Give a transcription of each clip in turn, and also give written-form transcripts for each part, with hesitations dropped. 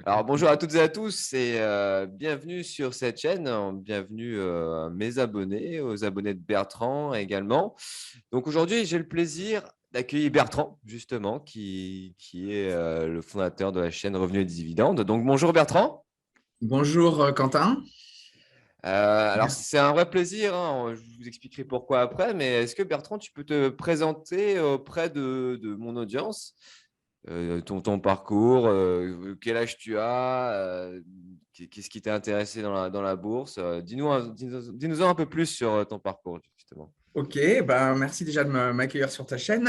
Alors, bonjour à toutes et à tous et bienvenue sur cette chaîne. Bienvenue à mes abonnés, aux abonnés de Bertrand également. Donc aujourd'hui, j'ai le plaisir d'accueillir Bertrand, justement, qui est le fondateur de la chaîne Revenus et Dividendes. Donc bonjour Bertrand. Bonjour Quentin. Alors c'est un vrai plaisir, hein. Je vous expliquerai pourquoi après, mais est-ce que Bertrand, tu peux te présenter auprès de mon audience? Ton parcours, quel âge tu as, qu'est-ce qui t'a intéressé dans la bourse? Dis-nous un peu plus sur ton parcours, justement. Ok, ben, merci déjà de m'accueillir sur ta chaîne.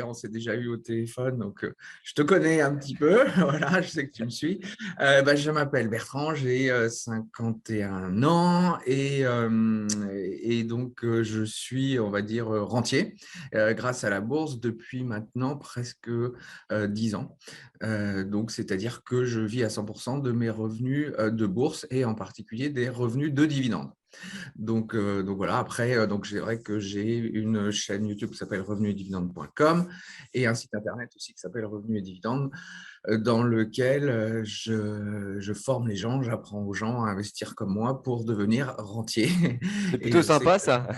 On s'est déjà eu au téléphone, donc je te connais un petit peu. Voilà, je sais que tu me suis. Je m'appelle Bertrand, j'ai 51 ans et donc je suis, on va dire, rentier grâce à la bourse depuis maintenant presque 10 ans. Donc, c'est-à-dire que je vis à 100% de mes revenus de bourse et en particulier des revenus de dividendes. Donc voilà, après, donc c'est vrai que j'ai une chaîne YouTube qui s'appelle revenusdividendes.com et un site internet aussi qui s'appelle Revenus et Dividendes, dans lequel je forme les gens, j'apprends aux gens à investir comme moi pour devenir rentier. C'est Et plutôt je sais sympa, que ça.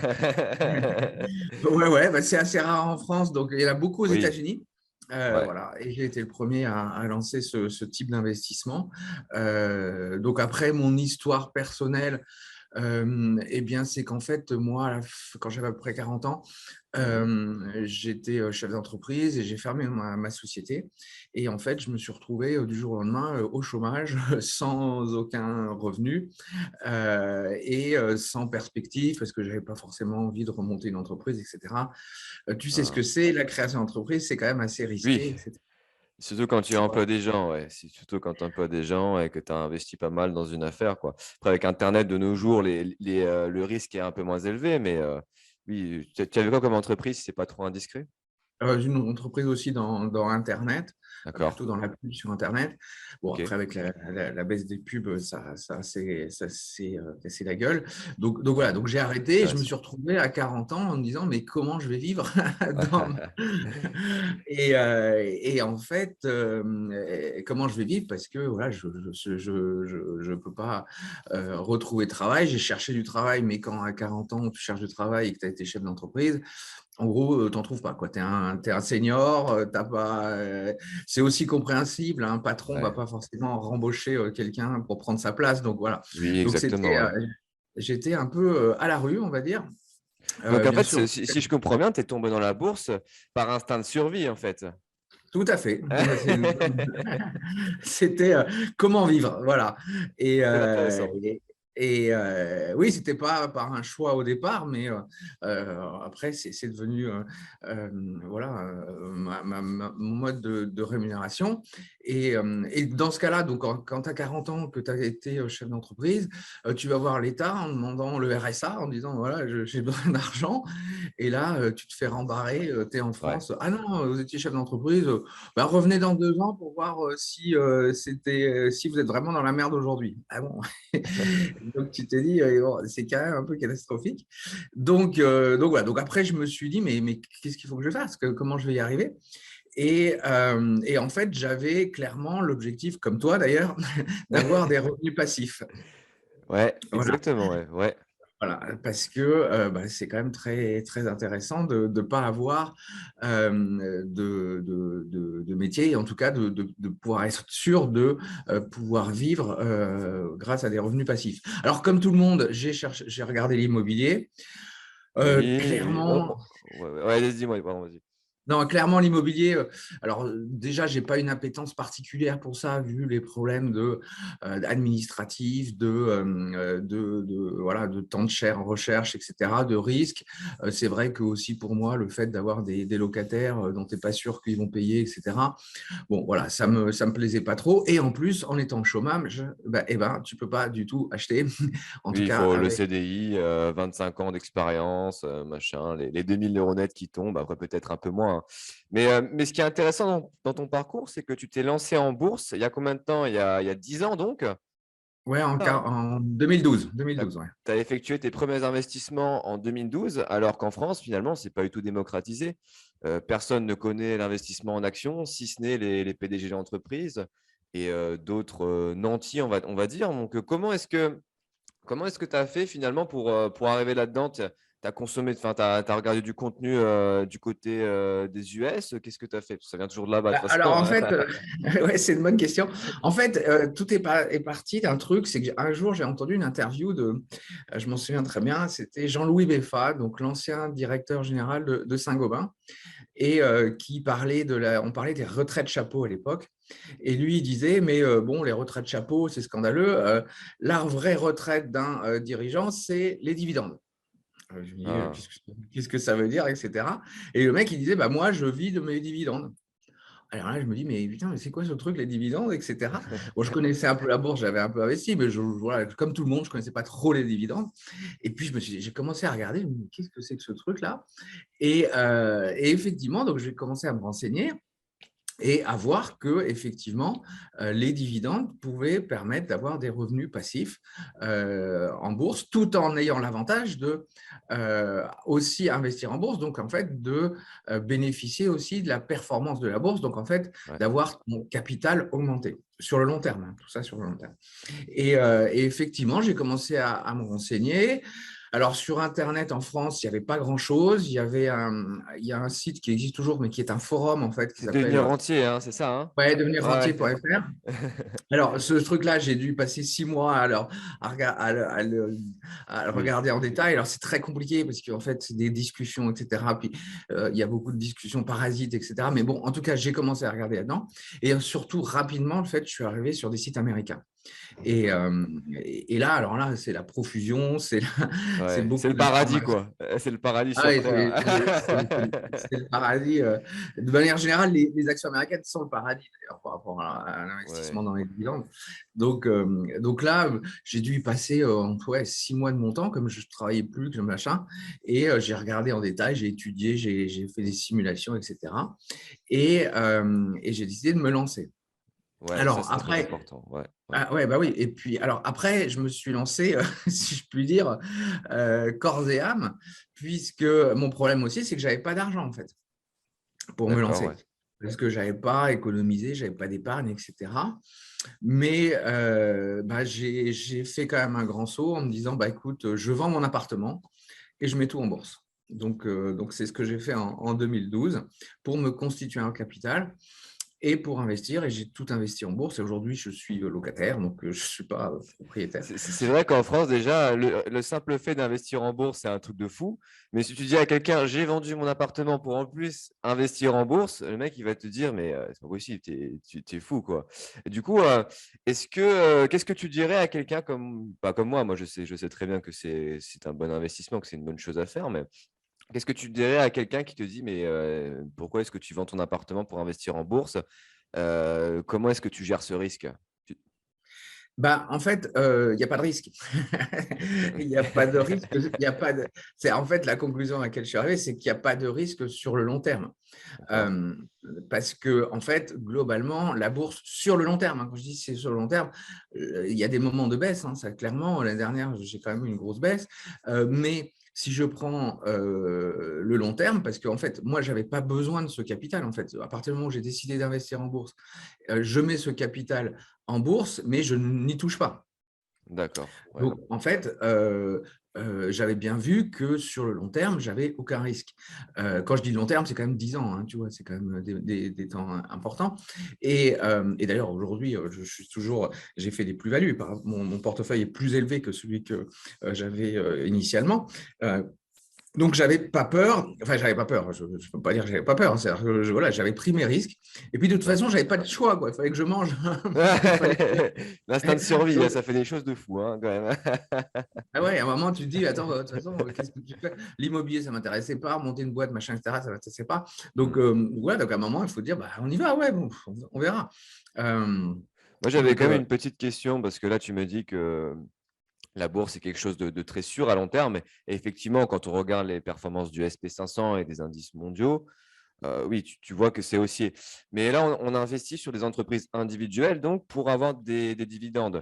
ouais, c'est assez rare en France, donc il y en a beaucoup aux Oui, États-Unis. ouais. Voilà, et j'ai été le premier à lancer ce type d'investissement. Donc après, mon histoire personnelle, eh bien, c'est qu'en fait, moi, quand j'avais à peu près 40 ans, Mhm. j'étais chef d'entreprise et j'ai fermé ma société. Et en fait, je me suis retrouvé du jour au lendemain au chômage, sans aucun revenu et sans perspective, parce que je n'avais pas forcément envie de remonter une entreprise, etc. Tu sais ce que Ah, c'est, la création d'entreprise, c'est quand même assez oui, risqué, etc. surtout quand tu Voilà. emploies des gens, ouais. C'est surtout quand tu emploies des gens et que tu as investi pas mal dans une affaire, quoi. Après, avec Internet de nos jours, le risque est un peu moins élevé, mais oui, tu avais quoi comme entreprise si c'est pas trop indiscret? Une entreprise aussi dans Internet, D'accord. plutôt dans la pub sur Internet. Bon, Ok. après, avec la baisse des pubs, ça s'est cassé la gueule. Donc voilà, donc j'ai arrêté et je me Intéressant. suis retrouvé à 40 ans en me disant, mais comment je vais vivre dans... et en fait, comment je vais vivre? Parce que voilà, je peux pas retrouver de travail. J'ai cherché du travail, mais quand à 40 ans, tu cherches du travail et que tu as été chef d'entreprise, en gros, tu n'en trouves pas, quoi. Tu es un senior, t'as pas, c'est aussi compréhensible. Un patron ne va Ouais. pas forcément rembaucher quelqu'un pour prendre sa place. Donc voilà. Oui, Donc exactement, ouais. j'étais un peu à la rue, on va dire. Donc en Bien fait, sûr, si je comprends bien, tu es tombé dans la bourse par instinct de survie, en fait. tout à fait. C'était comment vivre, voilà. Et, Très euh, intéressant. et, oui, c'était pas par un choix au départ, mais après, c'est devenu euh, voilà, mon mode de rémunération. Et dans ce cas-là, donc, quand tu as 40 ans, que tu as été chef d'entreprise, tu vas voir l'État en demandant le RSA, en disant, voilà, j'ai besoin d'argent. Et là, tu te fais rembarrer, tu es en Ouais. France. Ah non, vous étiez chef d'entreprise, bah, revenez dans 2 ans pour voir si vous êtes vraiment dans la merde aujourd'hui. Ah bon. Donc tu t'es dit, bon, c'est quand même un peu catastrophique. Donc voilà. Donc après, je me suis dit, mais qu'est-ce qu'il faut que je fasse? Comment je vais y arriver? Et en fait, j'avais clairement l'objectif, comme toi d'ailleurs, d'avoir des revenus passifs. Ouais, Voilà. exactement, ouais, ouais. Voilà, parce que c'est quand même très, très intéressant de ne pas avoir de métier, et en tout cas de pouvoir être sûr de pouvoir vivre grâce à des revenus passifs. Alors, comme tout le monde, j'ai regardé l'immobilier. Oui, oui. Clairement, Ouais, ouais, ouais, dis-moi, pardon, vas-y. non, clairement, l'immobilier, alors déjà, j'ai pas une appétence particulière pour ça, vu les problèmes administratifs, voilà, de temps de recherche, etc., de risques. C'est vrai que aussi pour moi, le fait d'avoir des locataires dont tu n'es pas sûr qu'ils vont payer, etc., bon, voilà, ça me plaisait pas trop. Et en plus, en étant au chômage, tu peux pas du tout acheter, en tout Oui, il cas faut le avec. CDI, 25 ans d'expérience, machin, les 2 000 € nets qui tombent, après peut-être un peu moins, hein. Mais ce qui est intéressant dans ton parcours, c'est que tu t'es lancé en bourse il y a combien de temps? Il y a 10 ans donc? Ouais, Ah, en 2012, tu 2012, ouais. as effectué tes premiers investissements en 2012, alors qu'en France, finalement, c'est pas du tout démocratisé. Personne ne connaît l'investissement en actions, si ce n'est les PDG d'entreprise. et d'autres nantis, on va dire. Donc, comment est-ce que tu as fait finalement pour arriver là-dedans? Tu as consommé, enfin, tu as regardé du contenu du côté des US. Qu'est-ce que tu as fait? Parce que ça vient toujours de là-bas, de toute Alors, façon, en hein. fait, ouais, c'est une bonne question. En fait, tout est parti d'un truc, c'est qu'un jour, j'ai entendu une interview je m'en souviens très bien, c'était Jean-Louis Beffa, donc l'ancien directeur général de Saint-Gobain, et qui parlait on parlait des retraites chapeau à l'époque. Et lui, il disait, mais bon, les retraites chapeau, c'est scandaleux. La vraie retraite d'un dirigeant, c'est les dividendes. Je me dis, Ah. qu'est-ce que ça veut dire, etc. Et le mec, il disait, bah, moi, je vis de mes dividendes. Alors là, je me dis, mais putain, mais c'est quoi ce truc, les dividendes, etc. Bon, je connaissais un peu la bourse, j'avais un peu investi, mais voilà, comme tout le monde, je ne connaissais pas trop les dividendes. Et puis, j'ai commencé à regarder, je me dis, qu'est-ce que c'est que ce truc-là? Et effectivement, donc j'ai commencé à me renseigner et à voir que effectivement les dividendes pouvaient permettre d'avoir des revenus passifs en bourse, tout en ayant l'avantage de aussi investir en bourse, donc en fait de bénéficier aussi de la performance de la bourse, donc en fait Ouais. d'avoir ton capital augmenté sur le long terme, hein, tout ça sur le long terme. Et effectivement, j'ai commencé à me renseigner. Alors, sur Internet, en France, il n'y avait pas grand-chose. Il y a un site qui existe toujours, mais qui est un forum, en fait, qui C'est s'appelle devenir rentier, hein, c'est ça, hein? ouais, Ouais. devenirrentier.fr. Alors, ce truc-là, j'ai dû passer 6 mois à le Oui. regarder en détail. Alors, c'est très compliqué parce qu'en fait, c'est des discussions, etc. Puis, il y a beaucoup de discussions parasites, etc. Mais bon, en tout cas, j'ai commencé à regarder là-dedans. Et surtout, rapidement, le fait, je suis arrivé sur des sites américains. Et, D'accord. euh, et là, alors là, c'est la profusion, c'est Ouais, c'est beaucoup le paradis, d'informations. quoi. C'est le paradis Ah sur ouais, terre. c'est le paradis. De manière générale, les actions américaines sont le paradis d'ailleurs par rapport à l'investissement Ouais. dans les dividendes. Donc là, j'ai dû y passer ouais, 6 mois de mon temps, comme je ne travaillais plus, que machin. Et j'ai regardé en détail, j'ai étudié, j'ai fait des simulations, etc. Et j'ai décidé de me lancer. Ouais, ça, Alors c'est très après, important. Ouais, ouais. ah ouais, bah oui. Et puis, alors après, je me suis lancé, si je puis dire, corps et âme, puisque mon problème aussi, c'est que j'avais pas d'argent, en fait, pour me D'accord, lancer. ouais. Parce que j'avais pas économisé, j'avais pas d'épargne, etc. Mais bah, j'ai fait quand même un grand saut en me disant, bah, écoute, je vends mon appartement et je mets tout en bourse. Donc c'est ce que j'ai fait en 2012 pour me constituer un capital et pour investir. Et j'ai tout investi en bourse. Et aujourd'hui, je suis locataire, donc je ne suis pas propriétaire. C'est vrai qu'en France, déjà, le simple fait d'investir en bourse, c'est un truc de fou. Mais si tu dis à quelqu'un, j'ai vendu mon appartement pour en plus investir en bourse, le mec, il va te dire, mais c'est pas possible, tu es fou, quoi. Et du coup, qu'est-ce que tu dirais à quelqu'un pas comme moi, je sais très bien que c'est un bon investissement, que c'est une bonne chose à faire, mais qu'est-ce que tu dirais à quelqu'un qui te dit, mais pourquoi est-ce que tu vends ton appartement pour investir en bourse? Comment est-ce que tu gères ce risque? Tu- Bah, en fait, il n'y a pas de risque. Il n'y a pas de risque. Il y a pas de... C'est en fait la conclusion à laquelle je suis arrivé, c'est qu'il n'y a pas de risque sur le long terme. D'accord. Euh, Parce que, en fait, globalement, la bourse sur le long terme, hein, quand je dis c'est sur le long terme, il y a des moments de baisse. Ça, clairement, l'année dernière, j'ai quand même eu une grosse baisse. Mais si je prends le long terme, parce qu'en fait, moi, je n'avais pas besoin de ce capital. En fait, à partir du moment où j'ai décidé d'investir en bourse, je mets ce capital en bourse, mais je n'y touche pas. D'accord, ouais. Donc, en fait, j'avais bien vu que sur le long terme, j'avais aucun risque. Quand je dis long terme, c'est quand même 10 ans, hein, tu vois, c'est quand même des temps importants. Et d'ailleurs, aujourd'hui, j'ai fait des plus-values. Mon portefeuille est plus élevé que celui que j'avais initialement. Donc, j'avais pas peur, enfin, j'avais pas peur, je ne peux pas dire que j'avais pas peur, c'est-à-dire que voilà, j'avais pris mes risques. Et puis, de toute Ouais. façon, j'avais pas de choix, quoi. Il fallait que je mange. Il fallait... L'instinct de survie, là, Donc, ça fait des choses de fou, hein, quand même. ah ouais, à un moment, tu te dis, attends, de toute façon, qu'est-ce que tu fais? L'immobilier, ça ne m'intéressait pas, monter une boîte, machin, etc., ça ne m'intéressait pas. Donc, Hmm. ouais, donc à un moment, il faut dire, bah, on y va, ouais, bon, on verra. Euh, Moi, j'avais donc, quand même une petite question parce que là, tu me dis que la bourse, c'est quelque chose de très sûr à long terme. Et effectivement, quand on regarde les performances du SP 500 et des indices mondiaux, oui, tu vois que c'est haussier. Mais là, on investit sur des entreprises individuelles, donc pour avoir des dividendes.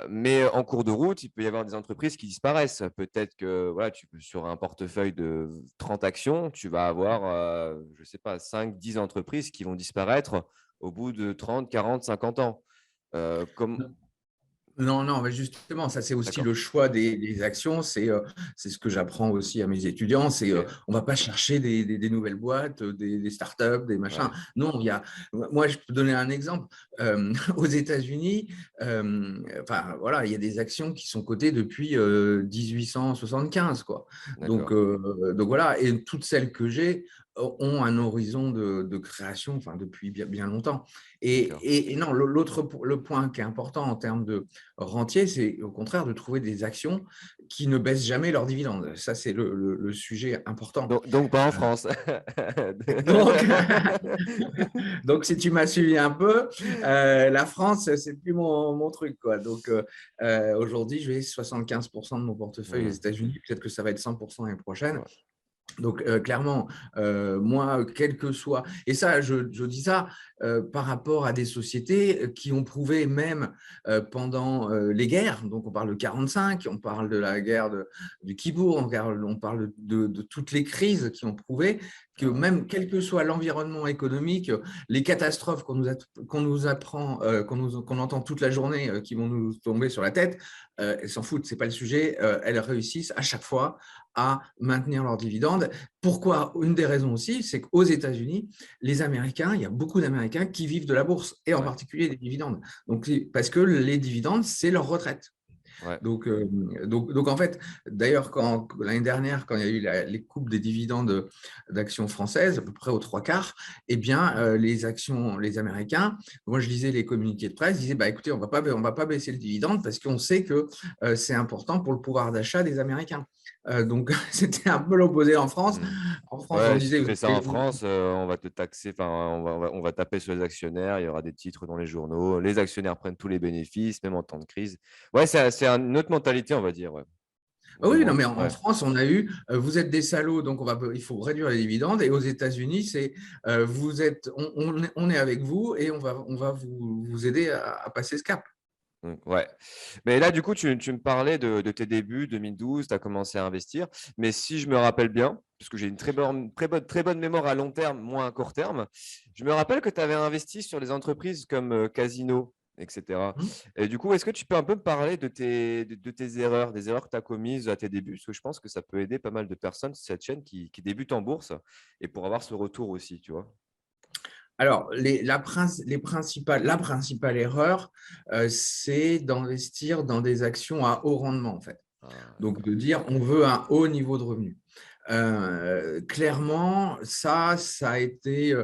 Mais en cours de route, il peut y avoir des entreprises qui disparaissent. Peut-être que voilà, sur un portefeuille de 30 actions, tu vas avoir, je ne sais pas, 5, 10 entreprises qui vont disparaître au bout de 30, 40, 50 ans. Comme... Non, non, mais justement, ça c'est aussi D'accord, le choix des actions. C'est ce que j'apprends aussi à mes étudiants. ok, On va pas chercher des nouvelles boîtes, des startups, des machins. ouais, Non, moi je peux donner un exemple. Aux États-Unis, enfin voilà, il y a des actions qui sont cotées depuis 1875, quoi. d'accord. Donc voilà, et toutes celles que j'ai ont un horizon de création, enfin depuis bien, bien longtemps. D'accord. Et non, le point qui est important en termes de rentier, c'est au contraire de trouver des actions qui ne baissent jamais leurs dividendes. Ça, c'est le sujet important. Donc pas en France. Donc, donc, si tu m'as suivi un peu, la France, c'est plus mon truc, quoi. Aujourd'hui, je vais 75% de mon portefeuille aux Hmm, États-Unis. Peut-être que ça va être 100% l'année prochaine. ouais, Donc, clairement, moi, quel que soit… Et ça, je dis ça par rapport à des sociétés qui ont prouvé même pendant les guerres, donc on parle de 45, on parle de la guerre du Kippour, on parle de toutes les crises qui ont prouvé que ouais, même quel que soit l'environnement économique, les catastrophes qu'on nous apprend, qu'on entend toute la journée, qui vont nous tomber sur la tête, elles s'en foutent, c'est pas le sujet, elles réussissent à chaque fois à maintenir leurs dividendes. Pourquoi? Une des raisons aussi, c'est qu'aux États-Unis, les Américains, il y a beaucoup d'Américains qui vivent de la bourse et en ouais, particulier des dividendes. Donc, parce que les dividendes, c'est leur retraite. ouais. Donc, en fait, d'ailleurs, l'année dernière, quand il y a eu les coupes des dividendes d'actions françaises, à peu près aux trois quarts, eh bien, les Américains, moi je lisais les communiqués de presse, ils disaient, bah, écoutez, on va pas baisser le dividende parce qu'on sait que c'est important pour le pouvoir d'achat des Américains. Donc, c'était un peu l'opposé en France. Hmm. En France, on Ouais, si tu disait, fais ça en France, on va te taxer, enfin, on va taper sur les actionnaires, il y aura des titres dans les journaux, les actionnaires prennent tous les bénéfices, même en temps de crise. Ouais, c'est une autre mentalité, on va dire, ouais. ah oui, non, Vraiment, mais en ouais. France, on a eu, vous êtes des salauds, donc il faut réduire les dividendes. Et aux États-Unis, c'est, on est avec vous et on va vous aider à passer ce cap. Ouais. Mais là, du coup, tu me parlais de tes débuts, 2012, tu as commencé à investir. Mais si je me rappelle bien, parce que j'ai une très bonne mémoire à long terme, moins à court terme, je me rappelle que tu avais investi sur des entreprises comme Casino, etc. Hum. Et du coup, est-ce que tu peux un peu me parler de tes erreurs, des erreurs que tu as commises à tes débuts? Parce que je pense que ça peut aider pas mal de personnes, cette chaîne qui débutent en bourse et pour avoir ce retour aussi, tu vois. Alors, la principale erreur, c'est d'investir dans des actions à haut rendement, en fait. Ah, Donc, d'accord. de dire, on veut un haut niveau de revenu. Clairement, ça a été,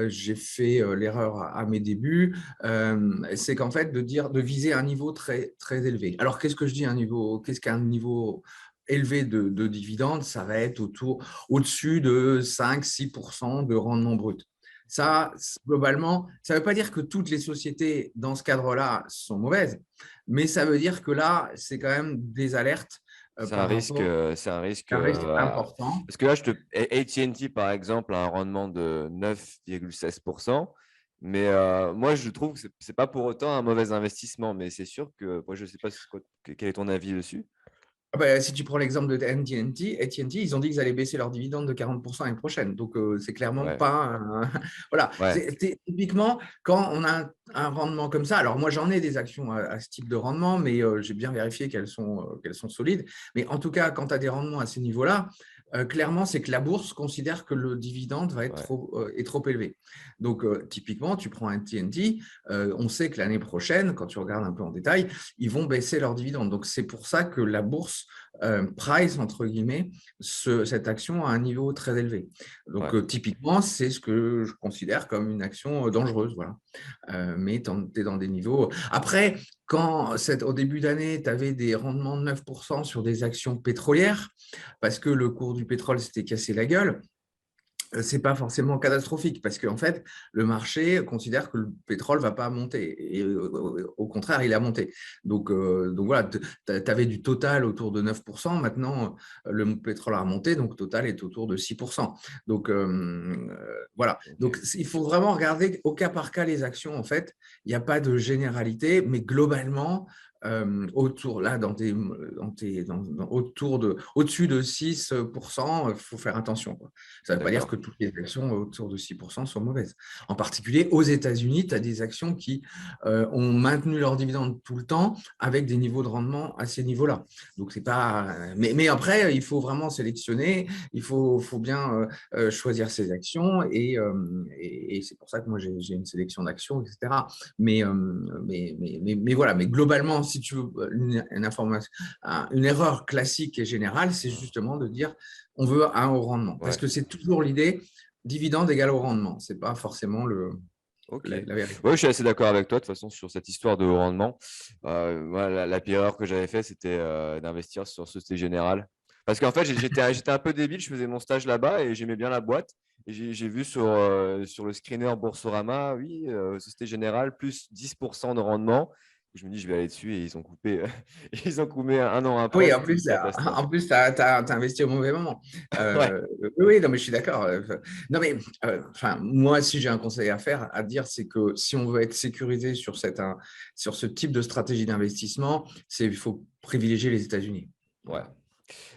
j'ai fait l'erreur à mes débuts, c'est qu'en fait de viser un niveau très très élevé. Alors qu'est-ce que je dis un niveau, qu'est-ce qu'un niveau élevé de dividendes? Ça va être au-dessus de 5-6% de rendement brut. Ouais. Ça, globalement, ça ne veut pas dire que toutes les sociétés dans ce cadre-là sont mauvaises, mais ça veut dire que là, c'est quand même des alertes par rapport C'est un risque, à un risque important. parce que là, AT&T, par exemple, a un rendement de 9,16%. Mais moi, je trouve que c'est pas pour autant un mauvais investissement. Mais c'est sûr que moi, je sais pas quel est ton avis dessus. Ah bah, si tu prends l'exemple de AT&T, ils ont dit qu'ils allaient baisser leurs dividendes de 40% l'année prochaine. Donc, c'est clairement Ouais, pas… voilà. ouais, Typiquement, quand on a un rendement comme ça, alors moi, j'en ai des actions à ce type de rendement, mais j'ai bien vérifié qu'elles sont solides. Mais en tout cas, quand tu as des rendements à ces niveaux-là, clairement, c'est que la bourse considère que le dividende ouais, est trop élevé. Donc, typiquement, tu prends un AT&T, on sait que l'année prochaine, quand tu regardes un peu en détail, ils vont baisser leurs dividendes. Donc, c'est pour ça que la bourse price, entre guillemets, cette action à un niveau très élevé. Donc, ouais, typiquement, c'est ce que je considère comme une action dangereuse. Voilà. Mais tu es dans des niveaux… Après, au début d'année, tu avais des rendements de 9% sur des actions pétrolières, parce que le cours du pétrole s'était cassé la gueule, c'est pas forcément catastrophique parce qu'en fait, le marché considère que le pétrole va pas monter et au contraire, il a monté. Donc voilà, tu avais du Total autour de 9%. Maintenant, le pétrole a remonté, donc Total est autour de 6%. Donc voilà. Donc ok. il faut vraiment regarder au cas par cas les actions. En fait, il n'y a pas de généralité, mais globalement, autour, là, au-dessus de 6%, il faut faire attention, quoi. Ça ne veut pas dire que D'accord. toutes les actions autour de 6% sont mauvaises. En particulier, aux États-Unis, tu as des actions qui ont maintenu leurs dividendes tout le temps avec des niveaux de rendement à ces niveaux-là. Donc, c'est pas… mais après, il faut vraiment sélectionner, il faut bien choisir ses actions et c'est pour ça que moi, j'ai une sélection d'actions, etc. Mais voilà, mais globalement, si tu veux une erreur classique et générale, c'est justement de dire on veut un haut rendement. Parce Ouais. que c'est toujours l'idée, dividende égale au rendement. Ce n'est pas forcément Ok. la vérité. Ouais, je suis assez d'accord avec toi de toute façon sur cette histoire de haut rendement. Moi, la pire erreur que j'avais fait, c'était d'investir sur Société Générale. Parce qu'en fait, j'étais un peu débile, je faisais mon stage là-bas et j'aimais bien la boîte. Et j'ai vu sur le screener Boursorama, oui, Société Générale, plus 10% de rendement. Je me dis, je vais aller dessus et ils ont coupé, ils ont coupé un an Oui, après, en c'était une plus, catastrophe. tu as investi au mauvais moment. Ouais, Oui, non, mais je suis d'accord. Non, mais moi, si j'ai un conseil à dire, c'est que si on veut être sécurisé sur ce type de stratégie d'investissement, il faut privilégier les États-Unis. ouais. Voilà.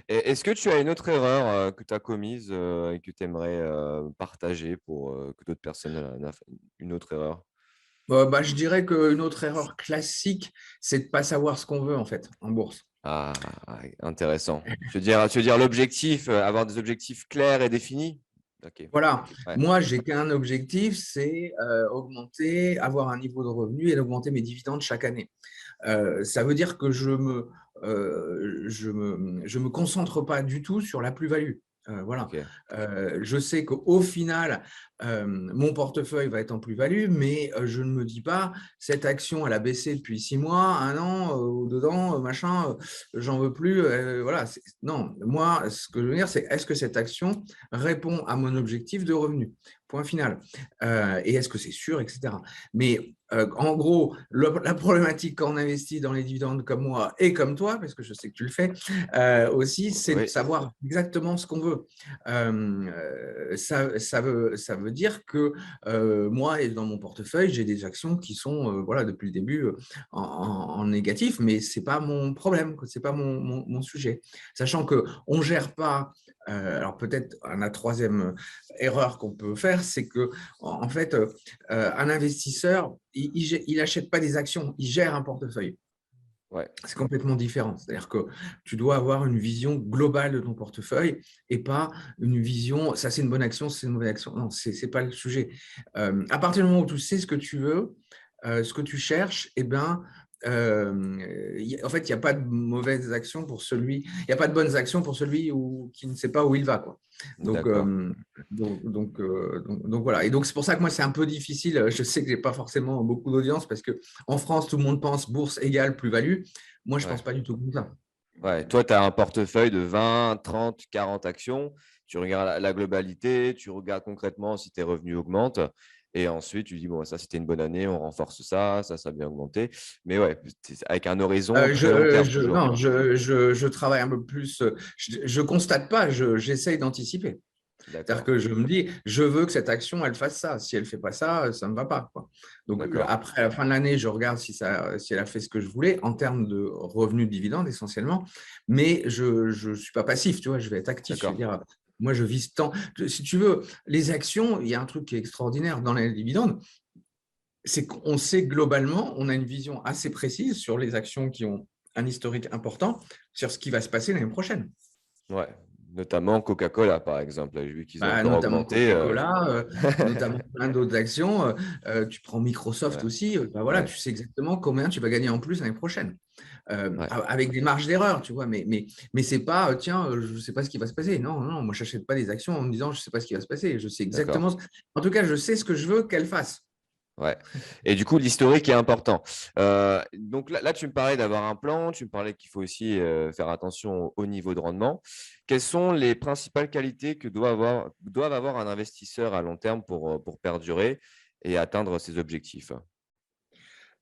Et est-ce que tu as une autre erreur que tu as commise et que tu aimerais partager pour que d'autres personnes une autre erreur? Je dirais qu'une autre erreur classique, c'est de ne pas savoir ce qu'on veut, en fait, en bourse. Ah, intéressant. Tu veux dire l'objectif, avoir des objectifs clairs et définis? Ok. Voilà, Ouais. moi, j'ai qu'un objectif, c'est avoir un niveau de revenu et augmenter mes dividendes chaque année. Ça veut dire que je me concentre pas du tout sur la plus-value. Voilà. Ok. Je sais qu'au final, mon portefeuille va être en plus-value, mais je ne me dis pas cette action, elle a baissé depuis 6 mois, un an, ou dedans, machin, j'en veux plus. Voilà. Non, moi, ce que je veux dire, c'est est-ce que cette action répond à mon objectif de revenu? Point final. Et est-ce que c'est sûr, etc. Mais en gros, la problématique quand on investit dans les dividendes comme moi et comme toi, parce que je sais que tu le fais aussi, c'est de Oui, savoir exactement ce qu'on veut. Ça veut dire que moi, et dans mon portefeuille, j'ai des actions qui sont voilà, depuis le début en négatif, mais ce n'est pas mon problème, ce n'est pas mon sujet. Sachant qu'on ne gère pas, alors peut-être la troisième erreur qu'on peut faire, c'est que en fait, un investisseur, il n'achète pas des actions, il gère un portefeuille. ouais, C'est complètement différent. C'est-à-dire que tu dois avoir une vision globale de ton portefeuille et pas une vision, ça c'est une bonne action, c'est une mauvaise action. Non, ce n'est pas le sujet. À partir du moment où tu sais ce que tu veux, ce que tu cherches, eh ben, en fait, il n'y a pas de mauvaises actions pour celui, il n'y a pas de bonnes actions pour celui qui ne sait pas où il va, quoi. Donc, d'accord. voilà. Et donc, c'est pour ça que moi, c'est un peu difficile. Je sais que je n'ai pas forcément beaucoup d'audience parce qu'en France, tout le monde pense bourse égale plus-value. Moi, je ne Ouais. pense pas du tout comme ça. Ouais. Toi, tu as un portefeuille de 20, 30, 40 actions. Tu regardes la globalité, tu regardes concrètement si tes revenus augmentent. Et ensuite, tu dis, bon, ça, c'était une bonne année, on renforce ça, ça a bien augmenté. Mais ouais, avec un horizon très long terme toujours. Non, je travaille un peu plus. Je constate pas, j'essaye d'anticiper. C'est-à-dire D'accord, que je me dis, je veux que cette action, elle fasse ça. Si elle ne fait pas ça, ça ne me va pas, quoi. Donc, d'accord. après, à la fin de l'année, je regarde si elle a fait ce que je voulais en termes de revenus de dividendes essentiellement. Mais je ne suis pas passif, tu vois, je vais être actif. Je vais D'accord. dire, moi, je vise tant. Si tu veux, les actions, il y a un truc qui est extraordinaire dans les dividendes, c'est qu'on sait globalement, on a une vision assez précise sur les actions qui ont un historique important sur ce qui va se passer l'année prochaine. Ouais. Notamment Coca-Cola, par exemple. J'ai vu qu'ils ont encore Notamment augmenté. Coca-Cola, notamment plein d'autres actions. Tu prends Microsoft Ouais. aussi, voilà, Ouais. tu sais exactement combien tu vas gagner en plus l'année prochaine. Ouais. Avec des marges d'erreur, tu vois, mais c'est pas, tiens, je ne sais pas ce qui va se passer. Non, non, moi, je n'achète pas des actions en me disant, je ne sais pas ce qui va se passer. Je sais D'accord. exactement, en tout cas, je sais ce que je veux qu'elle fasse. Ouais. Et du coup, l'historique est important. Donc là, tu me parlais d'avoir un plan, tu me parlais qu'il faut aussi faire attention au niveau de rendement. Quelles sont les principales qualités que doivent avoir un investisseur à long terme pour perdurer et atteindre ses objectifs,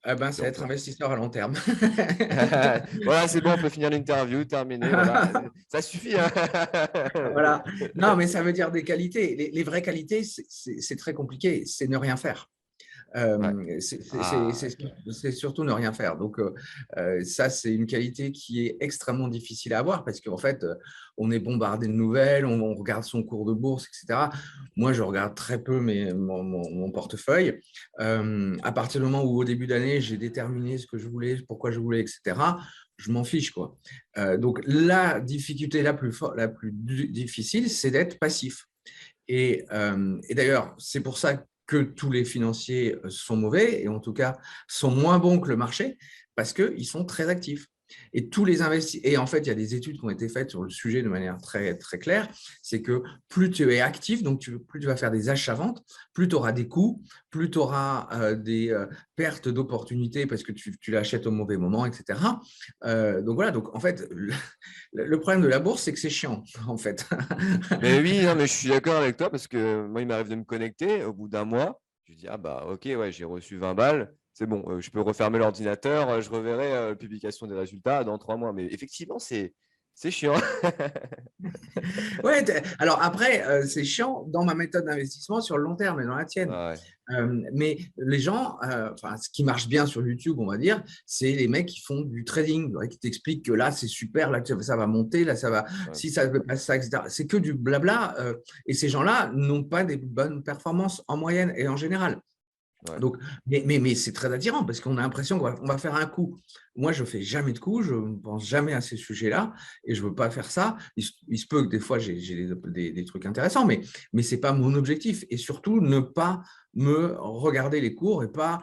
C'est selon être toi? investisseur à long terme. Voilà, c'est bon, on peut finir l'interview, terminé. Voilà, ça suffit, hein. Voilà. Non, mais ça veut dire des qualités. Les vraies qualités, c'est très compliqué. C'est ne rien faire. Ouais. Ah, ok. C'est surtout ne rien faire. Donc, ça, c'est une qualité qui est extrêmement difficile à avoir parce qu'en fait, on est bombardé de nouvelles, on regarde son cours de bourse, etc. Moi, je regarde très peu mon portefeuille. À partir du moment où, au début d'année, j'ai déterminé ce que je voulais, pourquoi je voulais, etc., je m'en fiche, quoi. Donc, la difficulté la plus difficile, c'est d'être passif. Et d'ailleurs, c'est pour ça que tous les financiers sont mauvais, et en tout cas sont moins bons que le marché, parce qu'ils sont très actifs. Et tous les investisseurs, et en fait, il y a des études qui ont été faites sur le sujet de manière très, très claire, c'est que plus tu es actif, donc plus tu vas faire des achats-ventes, plus tu auras des coûts, plus tu auras des pertes d'opportunités parce que tu l'achètes au mauvais moment, etc. Donc voilà, donc en fait, le problème de la bourse, c'est que c'est chiant, en fait. Mais oui, non, mais je suis d'accord avec toi parce que moi, il m'arrive de me connecter au bout d'un mois. Je dis, ah bah ok, ouais, j'ai reçu 20 balles. C'est bon, je peux refermer l'ordinateur. Je reverrai la publication des résultats dans 3 mois. Mais effectivement, c'est chiant. Ouais, alors après, c'est chiant dans ma méthode d'investissement sur le long terme et dans la tienne. Ouais, Mais les gens, enfin, ce qui marche bien sur YouTube, on va dire, c'est les mecs qui font du trading, ouais, qui t'expliquent que là, c'est super, là, ça va monter, là, ça va, ouais, si ça passe ça, etc. C'est que du blabla. Et ces gens-là n'ont pas des bonnes performances en moyenne et en général. ouais. Donc, mais c'est très attirant parce qu'on a l'impression qu'on va faire un coup. Moi, je ne fais jamais de coups, je ne pense jamais à ces sujets-là et je ne veux pas faire ça. Il se peut que des fois, j'ai des trucs intéressants, mais ce n'est pas mon objectif. Et surtout, ne pas me regarder les cours et pas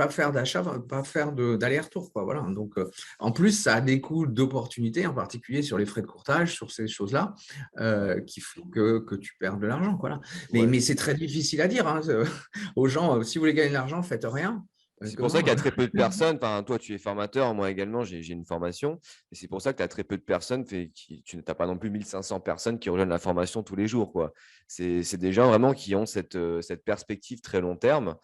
faire d'achat, pas faire d'aller-retour, quoi. Voilà. Donc, en plus, ça a des coûts d'opportunité, en particulier sur les frais de courtage, sur ces choses-là, Ouais, qui font que tu perds de l'argent. Voilà. ouais. Mais c'est très difficile à dire, hein, aux gens, si vous voulez gagner de l'argent, faites rien. C'est Comme pour ça qu'il y moi. a très peu de personnes. Enfin, toi, tu es formateur, moi également, j'ai une formation. Et c'est pour ça que tu as très peu de personnes. Tu n'as pas non plus 1500 personnes qui rejoignent la formation tous les jours, quoi. C'est des gens vraiment qui ont cette perspective très long terme.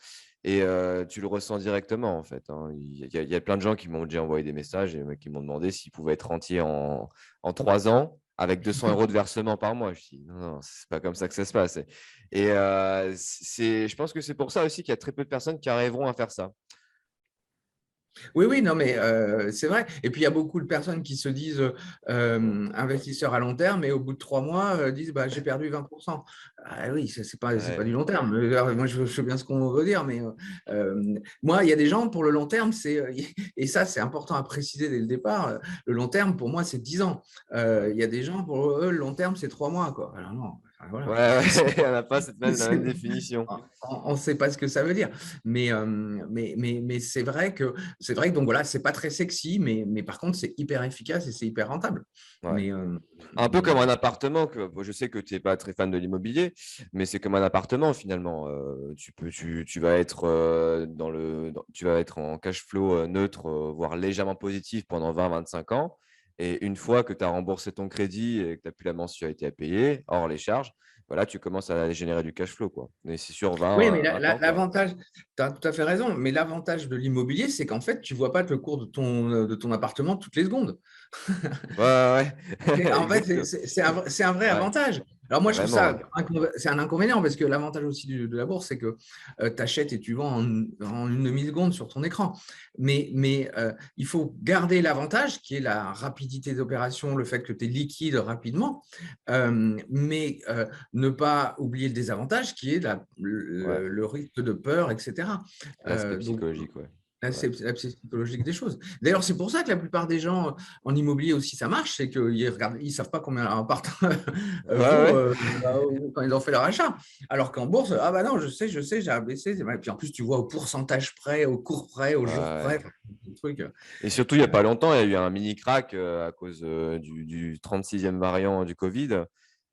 Et tu le ressens directement, en fait, hein. Il y a plein de gens qui m'ont déjà envoyé des messages et qui m'ont demandé s'ils pouvaient être rentiers en 3 ans avec 200 euros de versement par mois. Je dis, non, non, c'est pas comme ça que ça se passe. Et je pense que c'est pour ça aussi qu'il y a très peu de personnes qui arriveront à faire ça. Oui, oui, non, mais c'est vrai. Et puis, il y a beaucoup de personnes qui se disent Mmh. investisseurs à long terme et au bout de 3 mois, disent bah, j'ai perdu 20%. Ah, oui, c'est pas Ouais, du long terme. Moi, je sais bien ce qu'on veut dire, mais moi, il y a des gens, pour le long terme, et ça, c'est important à préciser dès le départ, le long terme, pour moi, c'est 10 ans. ouais. Il y a des gens, pour eux, le long terme, c'est 3 mois, quoi. Alors, non, enfin, Ouais, voilà. ouais, on n'a pas la même définition. On ne sait pas ce que ça veut dire. Mais c'est vrai que donc voilà, c'est pas très sexy, mais par contre, c'est hyper efficace et c'est hyper rentable. Ouais. Mais, Un peu mais comme un appartement que bon, je sais que tu es pas très fan de l'immobilier, mais c'est comme un appartement finalement. Tu vas être, tu vas être en cash flow, neutre, voire légèrement positif pendant 20-25 ans et une fois que tu as remboursé ton crédit et que tu as plus la mensualité à payer, hors les charges, voilà, tu commences à générer du cash flow, quoi. Mais c'est sur oui, 20, mais 20 ans, quoi. l'avantage, tu as tout à fait raison, mais l'avantage de l'immobilier, c'est qu'en fait, tu ne vois pas le cours de ton appartement toutes les secondes. Ouais, ouais, ouais. En fait, Exactement. c'est un vrai Ouais, avantage. Alors moi, je trouve vraiment, ouais. ça, c'est un inconvénient parce que l'avantage aussi de la bourse, c'est que tu achètes et tu vends en une demi-seconde sur ton écran. Mais il faut garder l'avantage qui est la rapidité d'opération, le fait que tu es liquide rapidement, ne pas oublier le désavantage qui est Ouais, le risque de peur, etc. l'aspect Donc, psychologique, ouais. Ouais. la psychologique des choses. D'ailleurs, c'est pour ça que la plupart des gens en immobilier aussi, ça marche, c'est qu'ils regardent, ils savent pas combien un appart Ouais, vaut ouais. quand ils ont fait leur achat. Alors qu'en bourse, ah bah non, je sais, j'ai abaissé. Et puis en plus, tu vois au pourcentage près, au cours près, au jour près, Ouais. enfin, des trucs. Et surtout, il y a pas longtemps, il y a eu un mini crack, à cause, du 36e variant du covid.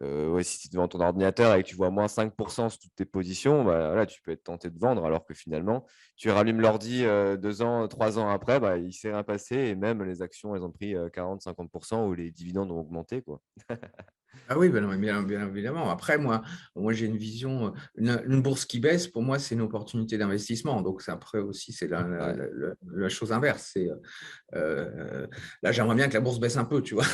Ouais, si tu es devant ton ordinateur et que tu vois -5 sur toutes tes positions, bah, voilà, tu peux être tenté de vendre alors que finalement, tu rallumes l'ordi, 2 ans, 3 ans après, bah, il s'est rien passé et même les actions, elles ont pris, 40-50 ou les dividendes ont augmenté, quoi. Ah oui, ben non, mais bien évidemment. Après, moi j'ai une vision, une bourse qui baisse, pour moi, c'est une opportunité d'investissement. Donc, après aussi, c'est Ouais. la chose inverse. Là, j'aimerais bien que la bourse baisse un peu, tu vois.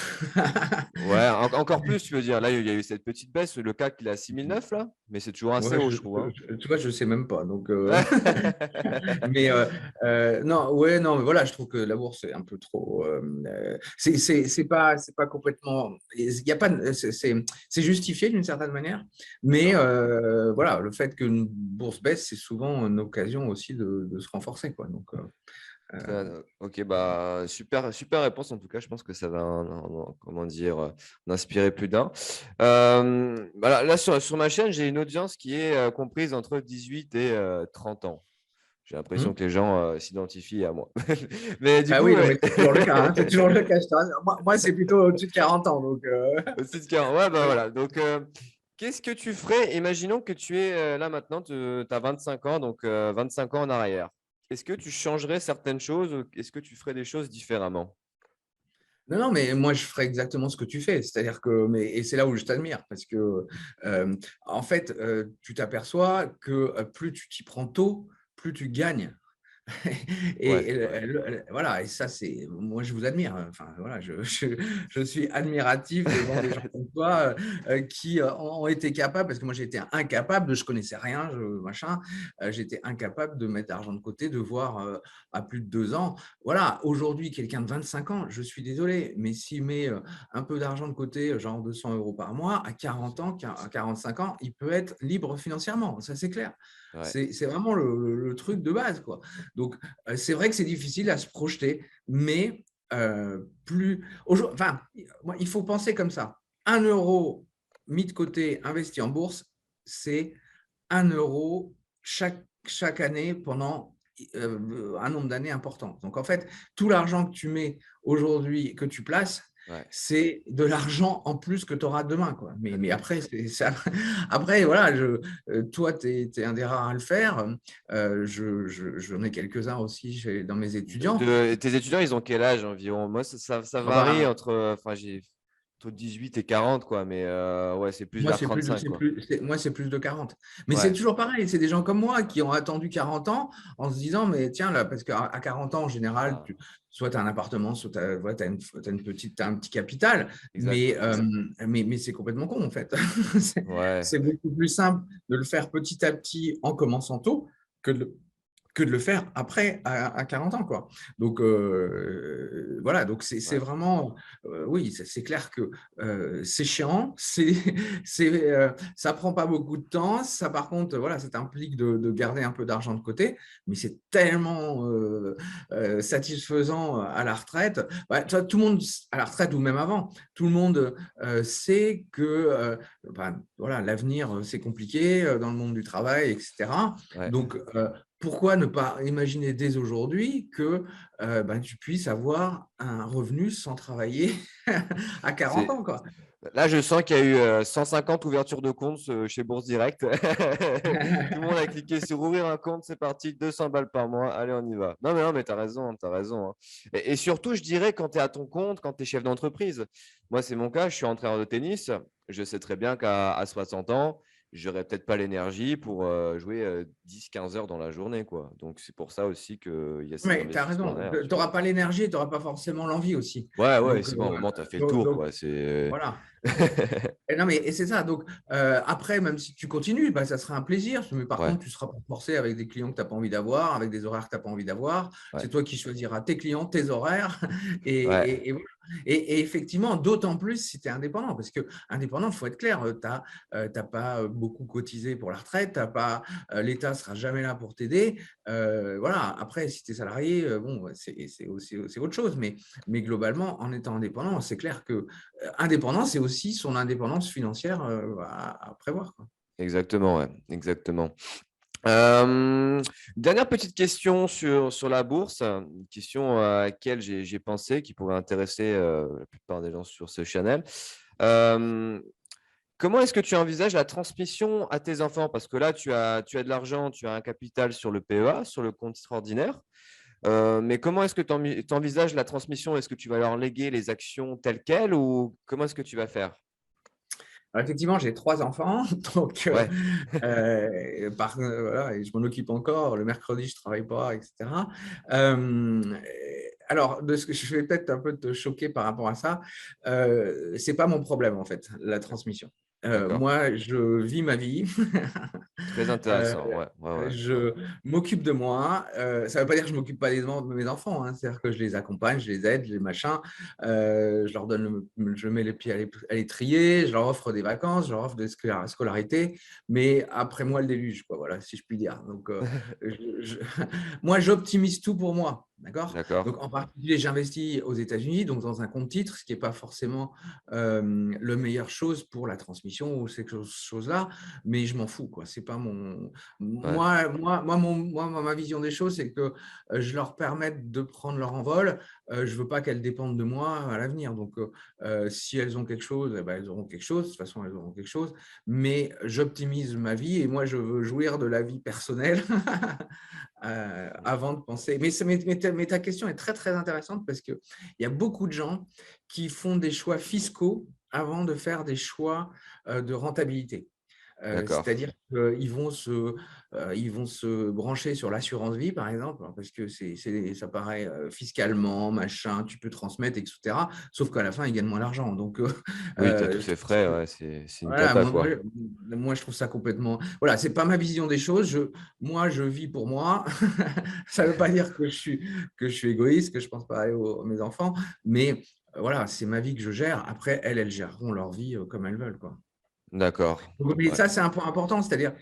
Ouais, encore plus, tu veux dire. Là, il y a eu cette petite baisse. Le CAC, il est à 6009 là, mais c'est toujours assez Ouais, haut, je trouve, hein. tu vois, je sais même pas. Donc, mais non, ouais, non, mais voilà, je trouve que la bourse est un peu trop. C'est pas complètement. Il y a pas. C'est justifié d'une certaine manière, mais D'accord. voilà, le fait qu'une bourse baisse, c'est souvent une occasion aussi de se renforcer, quoi. Donc, Ok, bah super, super réponse en tout cas. Je pense que ça va, comment dire, en inspirer plus d'un. Voilà, là sur ma chaîne, j'ai une audience qui est comprise entre 18 et 30 ans. J'ai l'impression hmm. que les gens s'identifient à moi. Mais du Ah coup, oui, non, ouais, mais c'est toujours le cas, hein, c'est toujours le cas. Moi, c'est plutôt au-dessus de 40 ans, donc. aussi de 40. Ouais, bah voilà. Donc, qu'est-ce que tu ferais? Imaginons que tu es là maintenant, tu as 25 ans, donc 25 ans en arrière. Est-ce que tu changerais certaines choses ou est-ce que tu ferais des choses différemment? Non, non, mais moi, je ferais exactement ce que tu fais. C'est-à-dire que, et c'est là où je t'admire, parce que, en fait, tu t'aperçois que plus tu t'y prends tôt, plus tu gagnes. Ouais, Et ouais. voilà, et ça, c'est, moi, je vous admire. Enfin, voilà, je suis admiratif devant des gens comme toi qui ont été capables, parce que moi, j'étais incapable, je connaissais rien, machin, j'étais incapable de mettre d'argent de côté, de voir à plus de 2 ans. Voilà, aujourd'hui, quelqu'un de 25 ans, je suis désolé, mais s'il met un peu d'argent de côté, genre 200 euros par mois, à 40 ans, à 45 ans, il peut être libre financièrement, ça c'est clair. Ouais. C'est vraiment le truc de base, quoi. Donc, c'est vrai que c'est difficile à se projeter, mais enfin, il faut penser comme ça. 1 euro mis de côté, investi en bourse, c'est 1 euro chaque année pendant un nombre d'années important. Donc, en fait, tout l'argent que tu mets aujourd'hui, que tu places, Ouais. c'est de l'argent en plus que tu auras demain, quoi. Mais après, après, voilà, toi, tu es un des rares à le faire. J'en ai quelques-uns aussi dans mes étudiants. Tes étudiants, ils ont quel âge environ? Moi, ça Ah varie bah, entre, enfin, j'ai entre 18 et 40, quoi, mais ouais, c'est plus moi, vers 35, quoi. moi, c'est plus de 40. Mais c'est Ouais, toujours pareil. C'est des gens comme moi qui ont attendu 40 ans en se disant, mais tiens, là, parce qu'à 40 ans, en général, ah, soit tu as un appartement, soit tu as, ouais, t'as un petit capital. exact. Mais c'est complètement con, en fait. Ouais, C'est beaucoup plus simple de le faire petit à petit en commençant tôt que de le faire après à 40 ans, quoi. Donc voilà, donc c'est ouais. vraiment oui, c'est clair que c'est chiant, ça prend pas beaucoup de temps, ça par contre voilà, ça t'implique de garder un peu d'argent de côté, mais c'est tellement satisfaisant à la retraite. Ouais, tout le monde à la retraite ou même avant, tout le monde sait que voilà, l'avenir c'est compliqué dans le monde du travail, etc. Ouais. Donc pourquoi ne pas imaginer dès aujourd'hui que tu puisses avoir un revenu sans travailler à 40 C'est... ans, quoi. Là, je sens qu'il y a eu 150 ouvertures de comptes chez Bourse Direct. Tout le monde a cliqué sur ouvrir un compte, c'est parti, 200 balles par mois, allez, on y va. Non, mais tu as raison, tu as raison, hein. Et surtout, je dirais, quand tu es à ton compte, quand tu es chef d'entreprise. Moi, c'est mon cas, je suis entraîneur de tennis. Je sais très bien qu'à 60 ans, j'aurais peut-être pas l'énergie pour jouer 10-15 heures dans la journée, quoi. Donc, c'est pour ça aussi qu'il y a ces Oui, tu as investissements raison. derrière, Tu tu vois. n'auras pas l'énergie, tu n'auras pas forcément l'envie aussi. Ouais, Donc, c'est bon, à un moment, tu as fait le tour, donc, quoi. C'est... voilà. Et non, mais et c'est ça. Donc, après, même si tu continues, ça sera un plaisir. Mais par Ouais, contre, tu seras pas forcé avec des clients que tu n'as pas envie d'avoir, avec des horaires que tu n'as pas envie d'avoir. ouais, C'est toi qui choisiras tes clients, tes horaires. Et, ouais. voilà. Et effectivement, d'autant plus si tu es indépendant. Parce que indépendant, il faut être clair, tu n'as pas beaucoup cotisé pour la retraite, l'État ne sera jamais là pour t'aider. Voilà. Après, si tu es salarié, bon, c'est autre chose. Mais globalement, en étant indépendant, c'est clair que indépendant, c'est aussi son indépendance financière à prévoir, quoi. Exactement, ouais, exactement. Dernière petite question sur la bourse, une question à laquelle j'ai pensé, qui pourrait intéresser la plupart des gens sur ce channel. Euh, Comment est-ce que tu envisages la transmission à tes enfants? Parce que là, tu as de l'argent, tu as un capital sur le PEA, sur le compte extraordinaire. Mais comment est-ce que tu envisages la transmission? Est-ce que tu vas leur léguer les actions telles quelles ou comment est-ce que tu vas faire? Alors, effectivement, j'ai 3 enfants, donc Ouais, voilà, et je m'en occupe encore. Le mercredi, je ne travaille pas, etc. Euh, alors, de ce que je vais peut-être un peu te choquer par rapport à ça, ce n'est pas mon problème, en fait, la transmission. d'accord. Moi, je vis ma vie. Très Euh, intéressant. Ouais, ouais, ouais. je m'occupe de moi. Ça ne veut pas dire que je ne m'occupe pas de mes enfants, hein. C'est-à-dire que je les accompagne, je les aide, je les machins. Je leur donne, je mets les pieds à l'étrier, je leur offre des vacances, je leur offre des scolarités. Mais après moi, le déluge, quoi, voilà, si je puis dire. Donc, moi, j'optimise tout pour moi. D'accord? D'accord. Donc, en particulier, j'investis aux États-Unis, donc dans un compte titre, ce qui n'est pas forcément le meilleure chose pour la transmission ou ces choses-là, mais je m'en fous, quoi. C'est pas mon. Ouais. Ma vision des choses, c'est que je leur permette de prendre leur envol. Je ne veux pas qu'elles dépendent de moi à l'avenir. Donc, si elles ont quelque chose, eh ben, elles auront quelque chose. De toute façon, elles auront quelque chose. Mais j'optimise ma vie et moi, je veux jouir de la vie personnelle avant de penser. Mais ta question est très, très intéressante parce qu'il y a beaucoup de gens qui font des choix fiscaux avant de faire des choix de rentabilité. D'accord. C'est-à-dire qu'ils vont se brancher sur l'assurance vie, par exemple, hein, parce que ça paraît fiscalement, machin, tu peux transmettre, etc. Sauf qu'à la fin, ils gagnent moins d'argent. Donc, Oui, tu as tous je ces trouve frais, ouais, c'est une voilà, cata, quoi. moi, je trouve ça complètement. Voilà, c'est pas ma vision des choses. Moi, je vis pour moi. Ça ne veut pas dire que je suis égoïste, que je pense pas à mes enfants, mais voilà, c'est ma vie que je gère. Après, elles géreront leur vie comme elles veulent, quoi. D'accord. Mais Ouais. ça, c'est un point important, c'est-à-dire,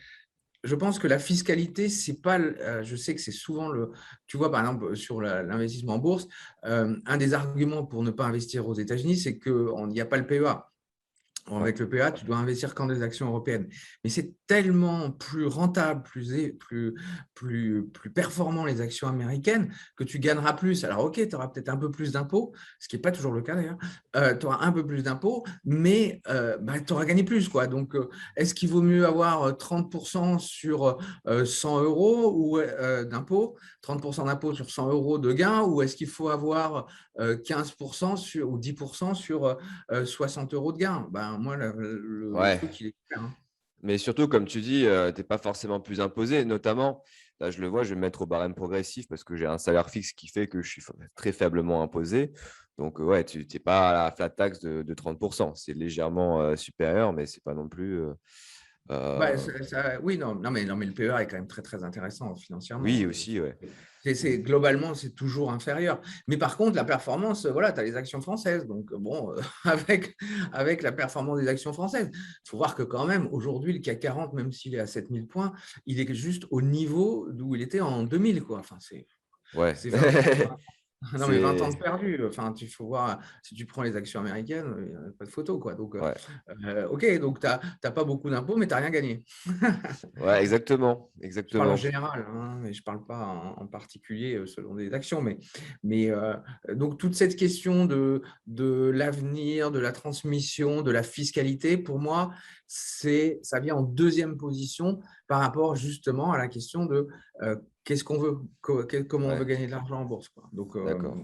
je pense que la fiscalité, c'est pas, je sais que c'est souvent tu vois, par exemple, sur l'investissement en bourse, un des arguments pour ne pas investir aux États-Unis, c'est qu'il n'y a pas le PEA. Ouais. Avec le PEA, tu dois investir qu'en des actions européennes. Mais c'est tellement plus rentable, plus performant les actions américaines que tu gagneras plus. Alors, OK, tu auras peut-être un peu plus d'impôts, ce qui n'est pas toujours le cas d'ailleurs. Tu auras un peu plus d'impôts, mais tu auras gagné plus, quoi. Donc, est-ce qu'il vaut mieux avoir 30% sur 100 euros d'impôts, 30% d'impôts sur 100 euros de gains, ou est-ce qu'il faut avoir 15% ou 10% sur 60 euros de gain? Moi, le Ouais. truc, il est clair, hein. Mais surtout, comme tu dis, tu es pas forcément plus imposé. Notamment, là, je le vois, je vais me mettre au barème progressif parce que j'ai un salaire fixe qui fait que je suis très faiblement imposé. Donc, ouais, tu n'es pas à la flat tax de 30. C'est légèrement supérieur, mais c'est pas non plus. Euh, Oui, non, mais le PEA est quand même très, très intéressant financièrement. Oui, aussi, ouais. Globalement, c'est toujours inférieur. Mais par contre, la performance, voilà, tu as les actions françaises. Donc, bon, avec la performance des actions françaises, il faut voir que quand même, aujourd'hui, le CAC 40, même s'il est à 7000 points, il est juste au niveau d'où il était en 2000, quoi. Enfin, Ouais. c'est 20 ans. Non, mais 20 ans C'est. de perdu. Enfin, il faut voir, si tu prends les actions américaines, il n'y a pas de photo, quoi. Donc, Ouais. OK, donc tu n'as pas beaucoup d'impôts, mais tu n'as rien gagné. Ouais, exactement. Je parle en Exactement. général, hein, mais je ne parle pas en particulier selon des actions. Mais donc, toute cette question de l'avenir, de la transmission, de la fiscalité, pour moi, ça vient en deuxième position par rapport justement à la question de qu'est-ce qu'on veut, comment on veut Ouais, gagner de l'argent en bourse, quoi. Donc, d'accord.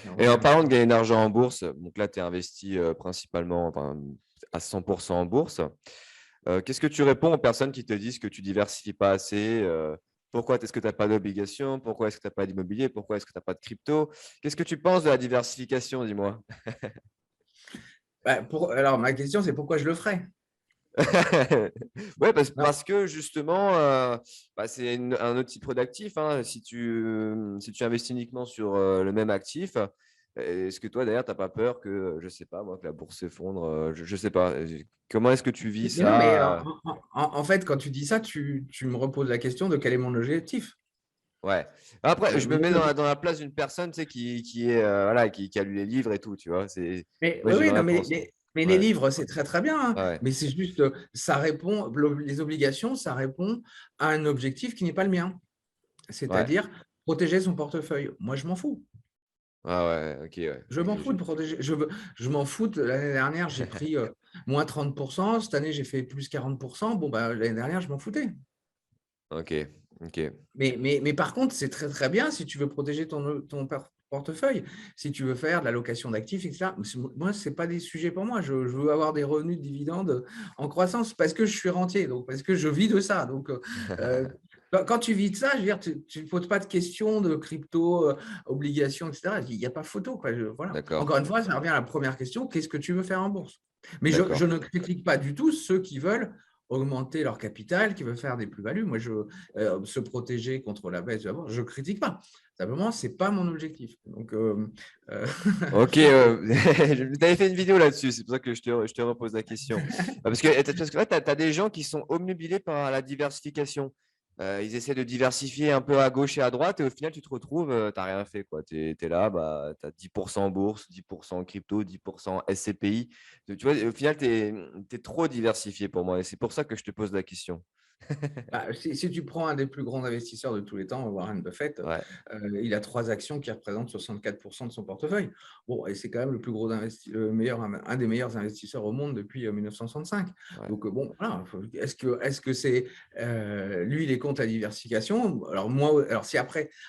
ça Et en revient. parlant de gagner de l'argent en bourse, donc là, tu es investi principalement, enfin, à 100% en bourse. Qu'est-ce que tu réponds aux personnes qui te disent que tu diversifies pas assez? Pourquoi est-ce que tu as pas d'obligations? Pourquoi est-ce que tu as pas d'immobilier? Pourquoi est-ce que tu as pas de crypto? Qu'est-ce que tu penses de la diversification, dis-moi? Alors, ma question, c'est pourquoi je le ferais? Ouais, Non. parce que justement, bah, c'est un autre type d'actif, hein. Si tu investis uniquement sur le même actif, est-ce que toi, d'ailleurs, tu n'as pas peur que, je sais pas, moi, que la bourse s'effondre? Je sais pas. Comment est-ce que tu vis Mais non, mais ça? en fait, quand tu dis ça, tu me reposes la question de quel est mon objectif. Ouais. Après, je me mets Mon dans la place d'une personne, tu sais, qui est, voilà, qui a lu les livres et tout, tu vois. Mais Moi, oui, j'ai une oui, non, mais, réponse. mais les Ouais, livres, c'est très très bien, hein. ouais, Mais c'est juste, ça répond, les obligations, ça répond à un objectif qui n'est pas le mien, ouais. c'est-à-dire protéger son portefeuille. Moi, je m'en fous. Ah ouais, ok, ouais. Je m'en fous de protéger. Je m'en fous. L'année dernière, j'ai pris moins 30%. Cette année, j'ai fait plus 40%. Bon, l'année dernière, je m'en foutais. Ok, ok. Mais par contre, c'est très très bien si tu veux protéger ton portefeuille. Si tu veux faire de la location d'actifs, etc. Moi, ce n'est pas des sujets pour moi. Je veux avoir des revenus de dividendes en croissance parce que je suis rentier, donc parce que je vis de ça. Donc, quand tu vis de ça, je veux dire, tu ne poses pas de questions de crypto, obligations, etc. Il n'y a pas photo, quoi. Voilà. D'accord, Encore une fois, ça revient à la première question, qu'est-ce que tu veux faire en bourse? Mais je d'accord. ne critique pas du tout ceux qui veulent augmenter leur capital, qui veulent faire des plus-values. Moi, se protéger contre la baisse de la bourse, je ne critique pas. Simplement, ce n'est pas mon objectif. Donc, Ok, tu avais fait une vidéo là-dessus, c'est pour ça que je te repose la question. Parce que là, tu as des gens qui sont obnubilés par la diversification. Ils essaient de diversifier un peu à gauche et à droite et au final, tu te retrouves, tu n'as rien fait, quoi. Tu es là, bah, tu as 10% en bourse, 10% en crypto, 10% SCPI. Tu vois, au final, tu es trop diversifié pour moi et c'est pour ça que je te pose la question. bah, si tu prends un des plus grands investisseurs de tous les temps, Warren Buffett, Ouais, il a 3 actions qui représentent 64% de son portefeuille. Bon, et c'est quand même le plus gros le meilleur, un des meilleurs investisseurs au monde depuis 1965. ouais. Donc, bon, voilà. Est-ce que c'est lui, il est contre la diversification? Alors, moi, alors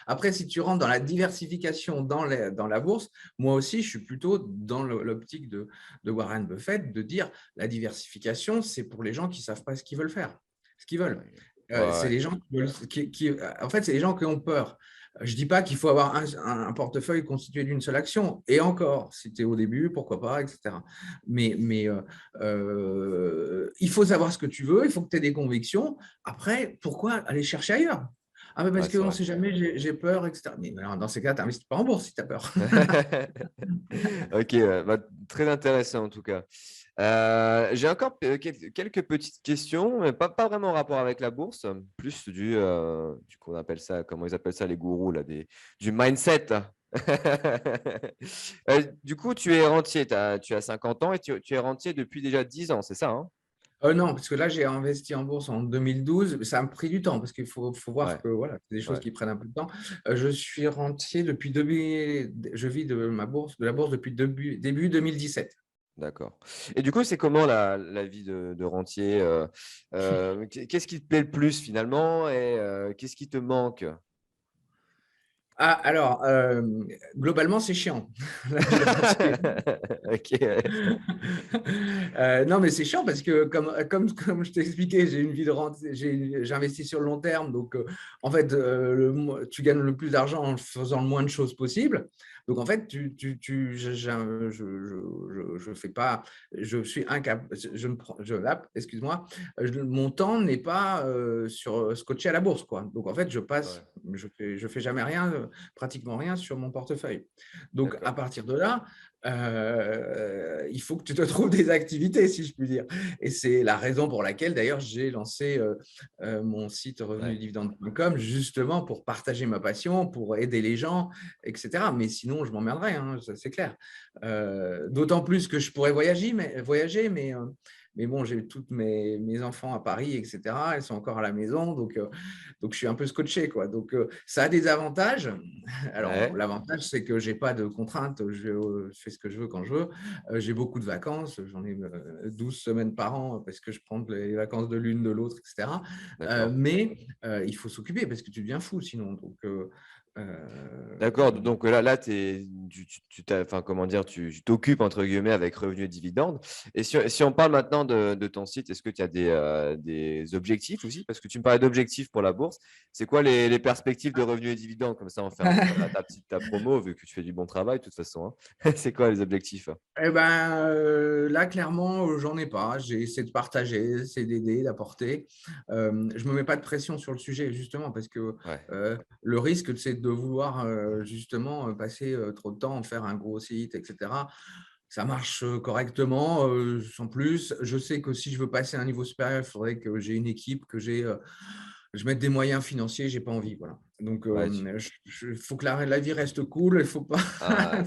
après, si tu rentres dans la diversification dans la bourse, moi aussi, je suis plutôt dans l'optique de Warren Buffett de dire la diversification, c'est pour les gens qui ne savent pas ce qu'ils veulent faire, ce qu'ils veulent. Ouais, C'est ouais. les gens en fait, c'est les gens qui ont peur. Je ne dis pas qu'il faut avoir un portefeuille constitué d'une seule action. Et encore, si tu es au début, pourquoi pas, etc. Mais il faut savoir ce que tu veux, il faut que tu aies des convictions. Après, pourquoi aller chercher ailleurs? Ah, mais parce Ouais, c'est qu'on ne vrai. sait jamais, j'ai peur, etc. Mais dans ces cas, tu n'investis pas en bourse si tu as peur. Ok, bah, très intéressant en tout cas. J'ai encore quelques petites questions, mais pas vraiment en rapport avec la bourse, plus qu'on appelle ça, comment ils appellent ça les gourous là, du mindset. Du coup, tu es rentier, tu as 50 ans et tu es rentier depuis déjà 10 ans, c'est ça, hein? Non, parce que là, j'ai investi en bourse en 2012. Ça a pris du temps parce qu'il faut voir Ouais, que voilà, c'est des choses ouais. qui prennent un peu de temps. Je suis rentier depuis je vis de la bourse depuis début 2017. D'accord. Et du coup, c'est comment la vie de rentier qu'est-ce qui te plaît le plus finalement et qu'est-ce qui te manque? Ah, alors, globalement, c'est chiant, la vie de rentier. Ok, ouais. Non, mais c'est chiant parce que, comme je t'ai expliqué, j'ai une vie de rente, j'investis sur le long terme. Donc, en fait, tu gagnes le plus d'argent en faisant le moins de choses possible. Donc, en fait, je fais pas, je suis incapable, je me prends, excuse-moi, mon temps n'est pas scotché à la bourse, quoi. Donc, en fait, Ouais, je fais jamais rien, pratiquement rien sur mon portefeuille. Donc, à d'accord. partir de là, il faut que tu te trouves des activités, si je puis dire. Et c'est la raison pour laquelle, d'ailleurs, j'ai lancé mon site Ouais, revenusdividendes.com justement pour partager ma passion, pour aider les gens, etc. Mais sinon, je m'emmerderais, hein, ça, c'est clair. D'autant plus que je pourrais voyager, mais bon, j'ai tous mes enfants à Paris, etc. Elles sont encore à la maison, donc je suis un peu scotché, quoi. Donc, ça a des avantages. Alors, ouais, l'avantage, c'est que je n'ai pas de contraintes, je fais ce que je veux quand je veux. J'ai beaucoup de vacances, j'en ai 12 semaines par an parce que je prends les vacances de l'une, de l'autre, etc. d'accord. Mais il faut s'occuper parce que tu deviens fou sinon. Donc, D'accord, donc là enfin, comment dire, tu t'occupes entre guillemets avec revenus et dividendes. Et si on parle maintenant de ton site, est-ce que tu as des objectifs aussi? Parce que tu me parlais d'objectifs pour la bourse. C'est quoi les perspectives de revenus et dividendes? Comme ça, on fait un peu ta promo, vu que tu fais du bon travail de toute façon, hein. C'est quoi les objectifs? eh ben, là, clairement, j'en ai pas. J'ai essayé de partager, c'est d'aider, d'apporter. Je ne me mets pas de pression sur le sujet, justement, parce que Ouais, le risque, c'est de vouloir justement passer trop de temps, en faire un gros site, etc. Ça marche correctement, sans plus. Je sais que si je veux passer à un niveau supérieur, il faudrait que j'ai une équipe, je mette des moyens financiers. J'ai pas envie, voilà. Donc, ouais, il faut que la vie reste cool. Il faut pas. ah,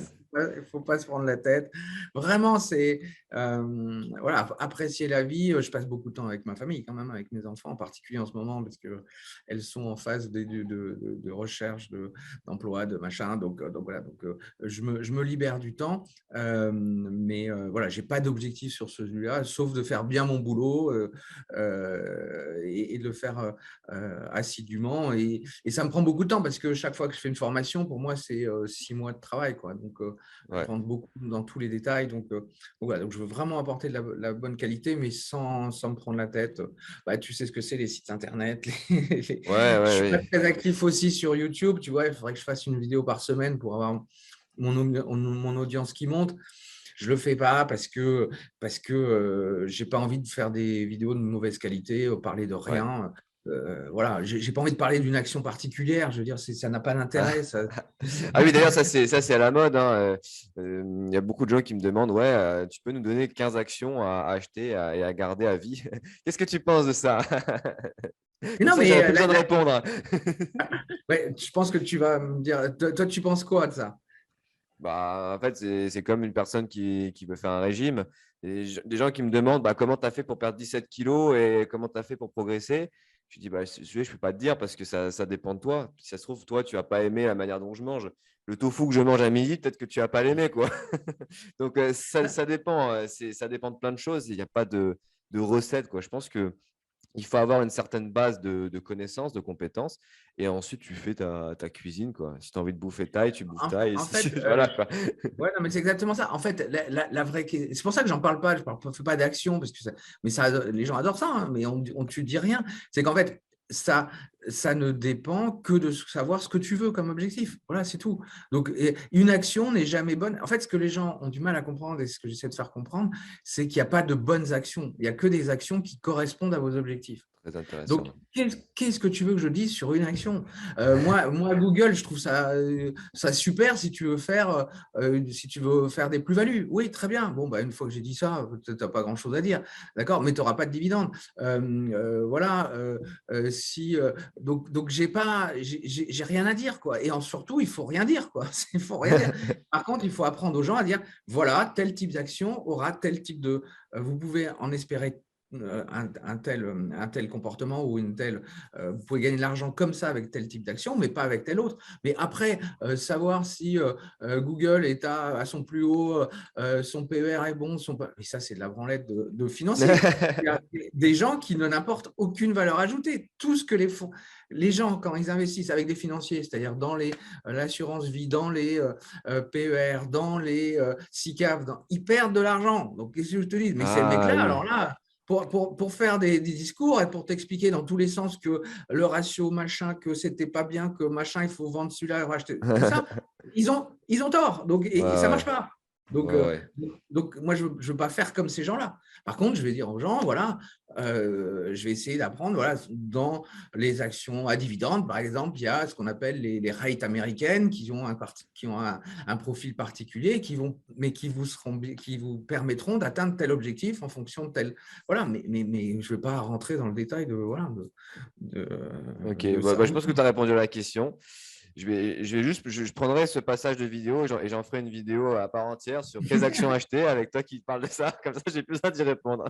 faut pas se prendre la tête. Vraiment, c'est voilà, faut apprécier la vie. Je passe beaucoup de temps avec ma famille quand même, avec mes enfants en particulier en ce moment parce qu'elles sont en phase de recherche d'emploi, de machin. Donc voilà, je me libère du temps. Mais voilà, j'ai pas d'objectif sur celui-là, sauf de faire bien mon boulot et de le faire assidûment. Et ça me prend beaucoup de temps parce que chaque fois que je fais une formation, pour moi, c'est 6 mois de travail, quoi. Donc, je Ouais. rentre beaucoup dans tous les détails. Donc voilà, donc je veux vraiment apporter de la bonne qualité, mais sans me prendre la tête. Bah, tu sais ce que c'est, les sites internet. Ouais, Je ouais, suis pas ouais. très actif aussi sur YouTube. Tu vois, il faudrait que je fasse une vidéo par semaine pour avoir mon audience qui monte. Je le fais pas parce que j'ai pas envie de faire des vidéos de mauvaise qualité, parler de Ouais. rien. Voilà, j'ai pas envie de parler d'une action particulière. Je veux dire, ça n'a pas d'intérêt. Ah oui, d'ailleurs, ça c'est à la mode, hein. Il y a beaucoup de gens qui me demandent, ouais, tu peux nous donner 15 actions à acheter et à garder à vie. Qu'est-ce que tu penses de ça? Mais Comme non, ça, j'aurais mais plus besoin de répondre. ouais, je pense que tu vas me dire. Toi, tu penses quoi de ça? Bah, en fait, c'est comme une personne qui veut faire un régime. Des gens qui me demandent bah, comment tu as fait pour perdre 17 kilos et comment tu as fait pour progresser. Je dis, bah, je ne peux pas te dire parce que ça dépend de toi. Si ça se trouve, toi, tu n'as pas aimé la manière dont je mange. Le tofu que je mange à midi, peut-être que tu n'as pas l'aimé, quoi. Donc, ça dépend. Ça dépend de plein de choses. Il n'y a pas de recette, quoi. Je pense que il faut avoir une certaine base de connaissances, de compétences, et ensuite tu fais ta cuisine, quoi. Si tu as envie de bouffer thaï, tu bouffes En, thaï. en fait, Voilà, quoi. ouais, non, mais c'est exactement ça. En fait, la vraie, c'est pour ça que j'en parle pas. Je ne fais pas d'action parce que mais les gens adorent ça, hein, mais on tu dis rien. C'est qu'en fait, ça, ça ne dépend que de savoir ce que tu veux comme objectif. Voilà, c'est tout. Donc, une action n'est jamais bonne. En fait, ce que les gens ont du mal à comprendre et ce que j'essaie de faire comprendre, c'est qu'il n'y a pas de bonnes actions. Il n'y a que des actions qui correspondent à vos objectifs. Très Donc, intéressant. qu'est-ce que tu veux que je dise sur une action? Moi, Google, je trouve ça super si tu veux faire des plus-values. Oui, très bien. Bon, bah, une fois que j'ai dit ça, tu n'as pas grand-chose à dire. D'accord? Mais tu n'auras pas de dividende. Voilà. Donc j'ai rien à dire, quoi. Et surtout, il faut rien dire, quoi. Il faut rien dire. Par contre, il faut apprendre aux gens à dire, voilà, tel type d'action aura tel type de. Vous pouvez en espérer un tel comportement ou vous pouvez gagner de l'argent comme ça avec tel type d'action, mais pas avec tel autre. Mais après, savoir si Google est à son plus haut, son PER est bon, mais ça, c'est de la branlette de financier. Il y a des gens qui ne n'apportent aucune valeur ajoutée. Tout ce que les gens, quand ils investissent avec des financiers, c'est-à-dire dans l'assurance vie, dans les PER, dans les SICAV, ils perdent de l'argent. Donc, qu'est-ce que je te dis? Mais ces Ah mecs-là, oui. alors là, pour faire des discours et pour t'expliquer dans tous les sens que le ratio machin, que c'était pas bien, que machin, il faut vendre celui-là, racheter tout ça, ils ont tort. Donc, Ouais, et ça marche ouais. pas. Donc, Ouais, ouais. moi, je veux pas faire comme ces gens-là. Par contre, je vais dire aux gens, voilà, je vais essayer d'apprendre, voilà, dans les actions à dividendes, par exemple, il y a ce qu'on appelle les rates américaines qui ont un profil particulier, mais qui vous permettront d'atteindre tel objectif en fonction de tel. Voilà, mais je ne vais pas rentrer dans le détail de, Ok, de ça. bah, je pense que tu as répondu à la question. Je prendrai ce passage de vidéo et j'en ferai une vidéo à part entière sur quelles actions acheter avec toi qui parle de ça. Comme ça, j'ai plus besoin d'y répondre.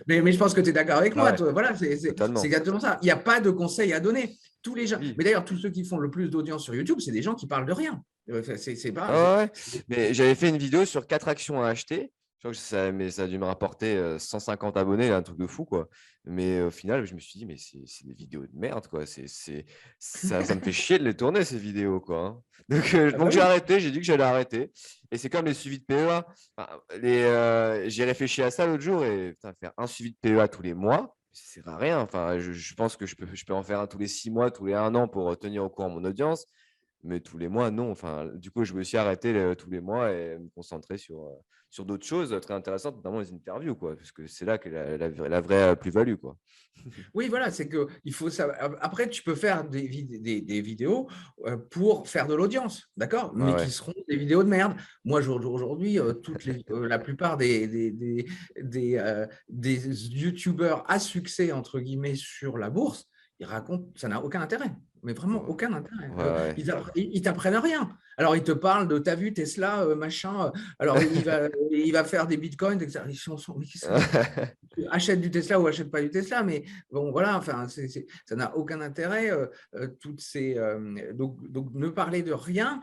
Mais je pense que tu es d'accord avec Ah moi. ouais, Toi. Voilà, c'est totalement. exactement ça. Il n'y a pas de conseils à donner. Tous les gens. Oui. Mais d'ailleurs, tous ceux qui font le plus d'audience sur YouTube, c'est des gens qui parlent de rien. C'est Ah pas. ouais, ouais. Mais j'avais fait une vidéo sur 4 actions à acheter. Je crois que mais ça a dû me rapporter 150 abonnés, un truc de fou, quoi. Mais au final, je me suis dit, mais c'est des vidéos de merde, quoi. Ça me fait chier de les tourner, ces vidéos, quoi, hein. Donc, Ah bah donc j'ai oui. arrêté, j'ai dit que j'allais arrêter. Et c'est comme les suivis de PEA. Enfin, j'ai réfléchi à ça l'autre jour et putain, faire un suivi de PEA tous les mois, ça sert à rien. Enfin, je pense que je peux en faire un tous les 6 mois, tous les 1 an pour tenir au courant mon audience. Mais tous les mois, non. Enfin, du coup, je me suis arrêté tous les mois et me concentrer sur d'autres choses très intéressantes, notamment les interviews, quoi, parce que c'est là que la vraie plus-value, quoi. Oui, voilà, c'est que il faut savoir. Après, tu peux faire des vidéos pour faire de l'audience, d'accord? Ouais, Mais qui ouais. seront des vidéos de merde. Moi, aujourd'hui, la plupart des YouTubeurs à succès, entre guillemets, sur la bourse, ils racontent, ça n'a aucun intérêt. mais vraiment aucun intérêt. Ouais. Ils t'apprennent rien. Alors, ils te parlent de, t'as vu Tesla, machin, alors il va faire des bitcoins, etc. Mais achète du Tesla ou achète pas du Tesla, mais bon, voilà, enfin, ça n'a aucun intérêt. Donc, ne parler de rien,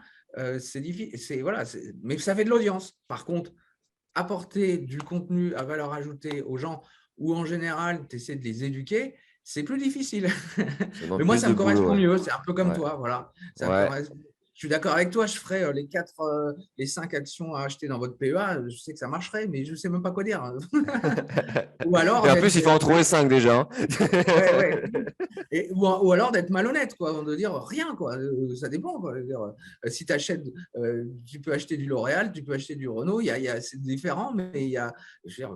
c'est difficile. Voilà, mais ça fait de l'audience. Par contre, apporter du contenu à valeur ajoutée aux gens ou en général, tu essaies de les éduquer, c'est plus difficile. Ça Mais demande moi, plus ça de me boulot, correspond ouais. mieux. C'est un peu comme Ouais. toi. Voilà. Ouais. Je suis d'accord avec toi. Je ferais les 5 actions à acheter dans votre PEA. Je sais que ça marcherait, mais je ne sais même pas quoi dire. Ou alors Et en d'être plus, il faut en trouver 5 déjà, hein. ouais, ouais. Ou alors d'être malhonnête, quoi, de dire rien, quoi. Ça dépend, quoi. Si tu achètes, tu peux acheter du L'Oréal, tu peux acheter du Renault, c'est différent, mais je veux dire,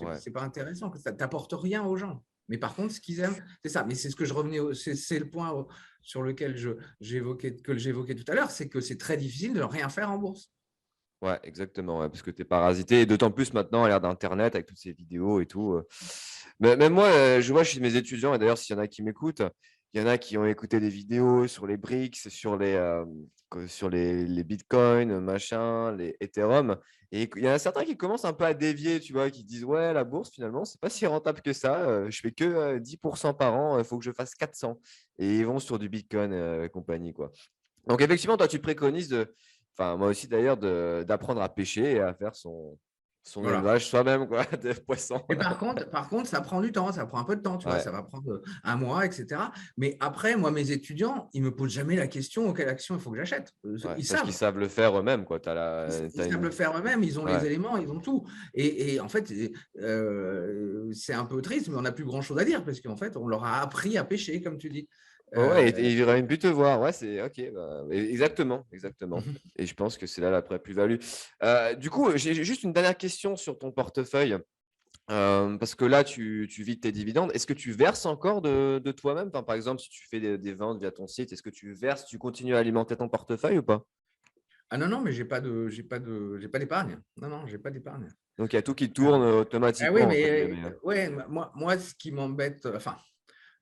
Ouais. c'est pas intéressant, ça t'apporte rien aux gens. Mais par contre, ce qu'ils aiment, c'est ça. Mais c'est ce que je revenais, c'est le point sur lequel j'évoquais tout à l'heure, c'est que c'est très difficile de rien faire en bourse. Ouais, exactement, ouais, parce que tu es parasité. Et d'autant plus maintenant à l'ère d'Internet avec toutes ces vidéos et tout. Mais même moi, je vois chez mes étudiants, et d'ailleurs, s'il y en a qui m'écoutent, il y en a qui ont écouté des vidéos sur les BRICS, sur les bitcoins, machin, les Ethereum. Et il y en a certains qui commencent un peu à dévier, tu vois, qui disent, ouais, la bourse, finalement, c'est pas si rentable que ça. Je fais que 10% par an, il faut que je fasse 400. Et ils vont sur du bitcoin et compagnie, quoi. Donc, effectivement, toi, tu préconises enfin, moi aussi d'ailleurs, d'apprendre à pêcher et à faire son Voilà. élevage soi-même, quoi, de poissons. Et par contre, ça prend du temps, ça prend un peu de temps, tu vois, Ouais, ça va prendre un mois, etc. Mais après, moi, mes étudiants, ils me posent jamais la question quelle action il faut que j'achète. ouais, Ils parce qu'ils savent. savent le faire eux-mêmes, quoi. Ils savent le faire eux-mêmes, ils ont les Ouais. éléments, ils ont tout. Et en fait, c'est un peu triste, mais on n'a plus grand-chose à dire parce qu'en fait, on leur a appris à pêcher, comme tu dis. Ouais, ouais, Euh, et ils auraient pu te voir. Ouais, c'est ok. Exactement, exactement. Et je pense que c'est là la plus-value. Du coup, j'ai juste une dernière question sur ton portefeuille. Parce que là, tu vis de tes dividendes. Est-ce que tu verses encore de toi-même? Enfin, par exemple, si tu fais des ventes via ton site, est-ce que tu verses, tu continues à alimenter ton portefeuille ou pas? Ah non, non, mais j'ai pas d'épargne. Non, non, j'ai pas d'épargne. Donc, il y a tout qui tourne Ah oui, automatiquement, entre mais guillemets, hein. ouais, moi, ce qui m'embête, enfin,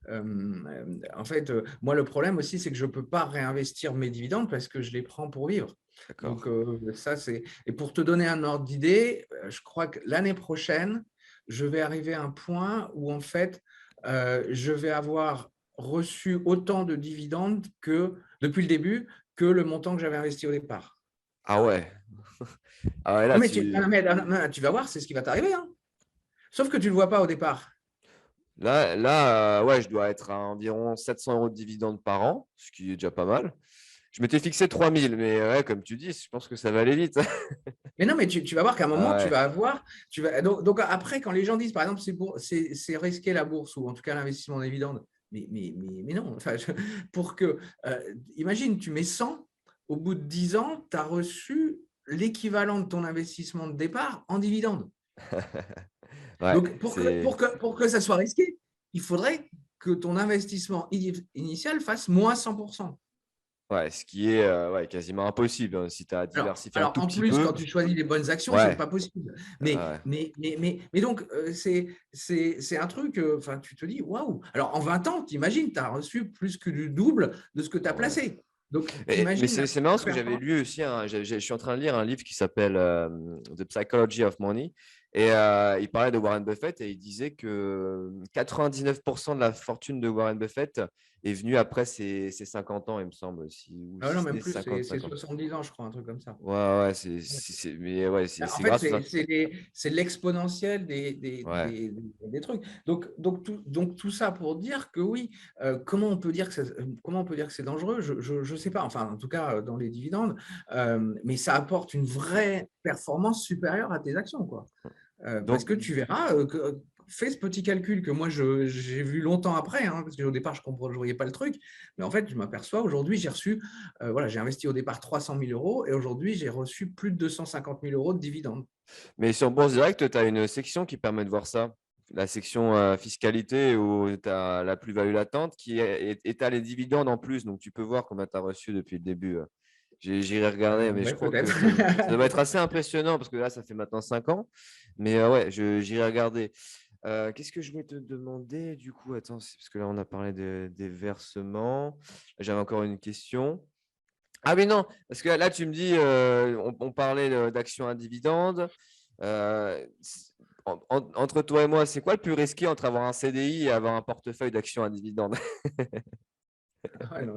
en fait, moi, le problème aussi, c'est que je ne peux pas réinvestir mes dividendes parce que je les prends pour vivre. D'accord. Donc, ça, c'est. Et pour te donner un ordre d'idée, je crois que l'année prochaine, je vais arriver à un point où, en fait, je vais avoir reçu autant de dividendes que, depuis le début, que le montant que j'avais investi au départ. Ah ouais. Ah ouais, Non, là, mais tu vas voir, c'est ce qui va t'arriver, hein. Sauf que tu ne le vois pas au départ. ouais, je dois être à environ 700 euros de dividendes par an, ce qui est déjà pas mal. Je m'étais fixé 3000, mais ouais, comme tu dis, je pense que ça va aller vite. Mais non, mais tu vas voir qu'à un moment, Ah tu ouais. vas avoir. Donc, après, quand les gens disent, par exemple, c'est risqué la bourse ou en tout cas l'investissement en dividende, mais non. Enfin, imagine, tu mets 100, au bout de 10 ans, tu as reçu l'équivalent de ton investissement de départ en dividende. Ouais, Donc, c'est pour que ça soit risqué, il faudrait que ton investissement initial fasse moins 100%. ouais, ce qui est ouais, quasiment impossible, hein, si tu as diversifié un Alors, tout en petit plus, quand peu. tu choisis les bonnes actions, c'est Ouais, pas possible. ouais, Mais donc, c'est un truc, enfin, tu te dis, waouh! Alors, en 20 ans, tu imagines, tu as reçu plus que du double de ce que tu as ouais. placé. Donc, tu Mais imagines c'est marrant la parce que j'avais performance. lu aussi, je suis en train de lire un livre qui s'appelle The Psychology of Money. Et il parlait de Warren Buffett et il disait que 99% de la fortune de Warren Buffett est venue après ses 50 ans, il me semble, ou Ah non, même des plus, 50, c'est 50. 70 ans, je crois, un truc comme ça. Ouais, ouais, mais ouais, En c'est fait, grâce aux. c'est l'exponentiel Ouais. des trucs. Donc, tout ça pour dire que oui, comment on peut dire que c'est dangereux? Je ne sais pas. Enfin, en tout cas, dans les dividendes, mais ça apporte une vraie performance supérieure à tes actions, quoi. Parce Donc, que tu verras, fais ce petit calcul que moi j'ai vu longtemps après, hein, parce qu'au départ je ne voyais pas le truc, mais en fait je m'aperçois aujourd'hui j'ai reçu, voilà, j'ai investi au départ 300 000 euros et aujourd'hui j'ai reçu plus de 250 000 euros de dividendes. mais sur Bourse Direct, tu as une section qui permet de voir ça. La section fiscalité où tu as la plus-value latente et tu as les dividendes en plus. Donc, tu peux voir combien tu as reçu depuis le début. J'irai regarder, mais je Ouais, crois peut-être. que ça doit être assez impressionnant parce que là, ça fait maintenant 5 ans. Mais ouais, j'irai regarder. Qu'est-ce que je voulais te demander du coup? Attends, parce que là, on a parlé des versements. J'avais encore une question. Ah oui, non, parce que là, tu me dis, on parlait d'actions à dividendes. Entre toi et moi, c'est quoi le plus risqué entre avoir un CDI et avoir un portefeuille d'actions à dividendes? Ouais, non,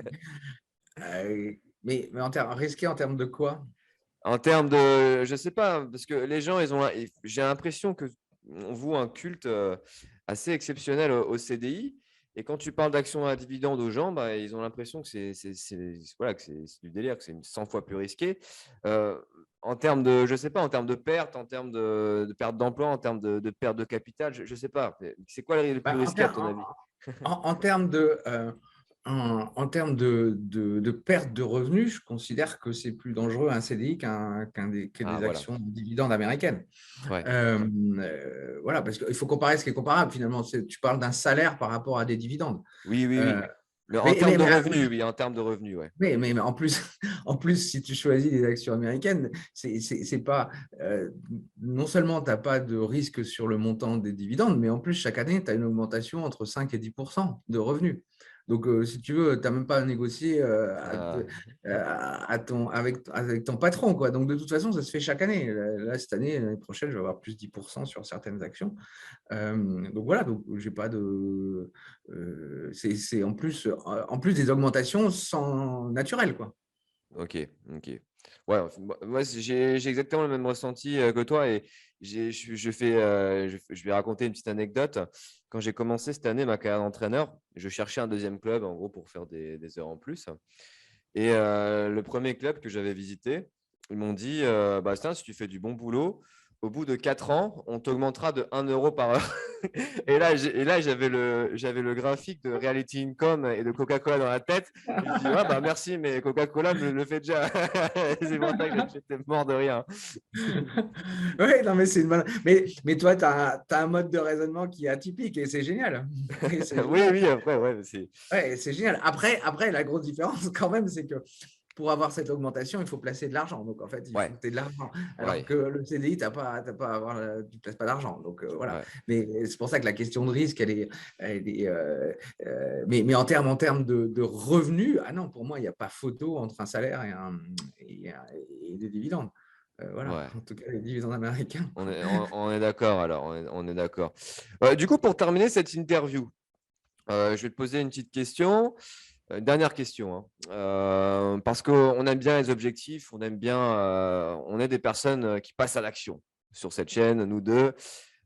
mais risqué en termes de quoi? En termes de, je sais pas, parce que les gens, j'ai l'impression que on voue un culte assez exceptionnel au CDI. Et quand tu parles d'action à dividende aux gens, bah, ils ont l'impression que voilà, que c'est du délire, que c'est 100 fois plus risqué. En termes de, je sais pas, en termes de perte, en termes de perte d'emploi, en termes de perte de capital, je sais pas. C'est quoi le plus Bah, risqué à ton avis? en termes en termes de perte de revenus, je considère que c'est plus dangereux un CDI que Ah, des voilà. actions dividendes américaines. Ouais. Voilà, parce qu'il faut comparer ce qui est comparable finalement. Tu parles d'un salaire par rapport à des dividendes. Oui, oui, Euh, oui. En mais, termes mais, de mais, revenus, oui, en termes de revenus, ouais. mais en plus, en plus, si tu choisis des actions américaines, c'est pas non seulement tu n'as pas de risque sur le montant des dividendes, mais en plus, chaque année, tu as une augmentation entre 5 et 10% de revenus. Donc, si tu veux, tu n'as même pas à négocier Ah, avec ton patron, quoi. Donc, de toute façon, ça se fait chaque année. Là, cette année, l'année prochaine, je vais avoir plus 10% sur certaines actions. Donc voilà, donc j'ai pas de. C'est en plus des augmentations sans naturelles, quoi. ok, ok. Ouais, enfin, moi, j'ai exactement le même ressenti que toi et je vais raconter une petite anecdote. Quand j'ai commencé cette année ma carrière d'entraîneur, je cherchais un deuxième club en gros pour faire des heures en plus. Et le premier club que j'avais visité, ils m'ont dit Bastien, si tu fais du bon boulot, au bout de 4 ans, on t'augmentera de 1 € par heure. Et là j'avais le graphique de Reality Income et de Coca-Cola dans la tête. Et je dis ah, bah merci, mais Coca-Cola me le fait déjà. C'est pour ça que j'étais mort de rien. Oui, non, mais c'est une bonne. Mais toi, tu as un mode de raisonnement qui est atypique et c'est génial. Et c'est Oui, génial. oui, après, ouais, c'est. Ouais, c'est génial. Après, la grosse différence, quand même, c'est que pour avoir cette augmentation, il faut placer de l'argent. Donc, en fait, il faut Ouais, que tu aies de l'argent. Alors ouais, que le CDI, tu ne places pas d'argent. Donc, voilà. ouais. Mais c'est pour ça que la question de risque, mais en termes de revenus, ah non, pour moi, il n'y a pas photo entre un salaire et des dividendes. Voilà. Ouais. En tout cas, les dividendes américains. On est d'accord alors, on est d'accord. Du coup, pour terminer cette interview, je vais te poser une petite question. Dernière question, hein. Parce qu'on aime bien les objectifs, on est des personnes qui passent à l'action sur cette chaîne, nous deux.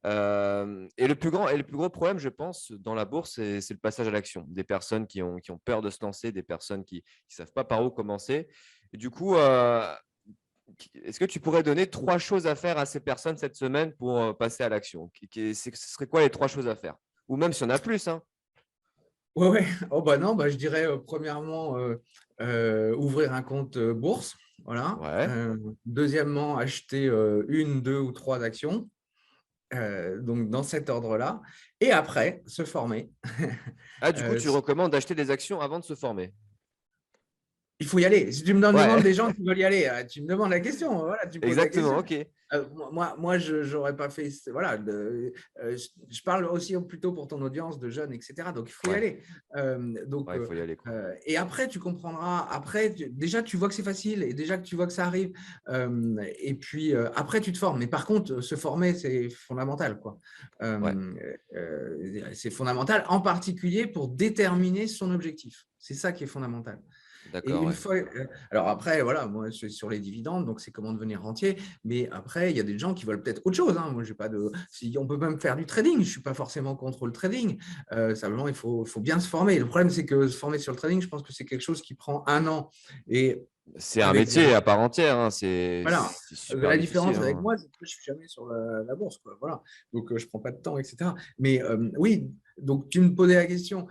Et le plus gros problème, je pense, dans la bourse, c'est le passage à l'action. Des personnes qui ont peur de se lancer, des personnes qui ne savent pas par où commencer. Et du coup, est-ce que tu pourrais donner 3 choses à faire à ces personnes cette semaine pour passer à l'action? Ce serait quoi les 3 choses à faire? Ou même si on a plus, hein. Ouais, ouais. Oh, bah non, bah, je dirais premièrement, ouvrir un compte bourse. Voilà. Ouais. Deuxièmement, acheter une, deux ou trois actions. Donc, dans cet ordre-là. Et après, se former. Ah, du coup, Euh, tu recommandes d'acheter des actions avant de se former? Il faut y aller. Si tu me Ouais, demandes des gens qui veulent y aller, tu me demandes la question. Voilà, tu me poses la exactement, question. ok. Moi, je n'aurais pas fait. Voilà, je parle aussi plutôt pour ton audience de jeunes, etc. Donc, il faut y Ouais, aller. Donc, ouais, il faut y aller, quoi. et après, tu comprendras. Après, déjà, tu vois que c'est facile et déjà que tu vois que ça arrive. Et puis, après, tu te formes. Mais par contre, se former, c'est fondamental, quoi. Ouais, C'est fondamental, en particulier pour déterminer son objectif. C'est ça qui est fondamental. Et d'accord, une ouais. fois, alors après, voilà, moi, je suis sur les dividendes, donc c'est comment devenir rentier. Mais après, il y a des gens qui veulent peut-être autre chose, hein. Moi, j'ai pas de. Si on peut même faire du trading. Je suis pas forcément contre le trading. Simplement, il faut bien se former. Le problème, c'est que se former sur le trading, je pense que c'est quelque chose qui prend 1 an. Et C'est un avec métier à part entière, hein. voilà. C'est super La difficile, différence avec hein. moi, c'est que je suis jamais sur la bourse, quoi. Voilà. Donc, je prends pas de temps, etc. Mais oui, Donc, tu me posais la question.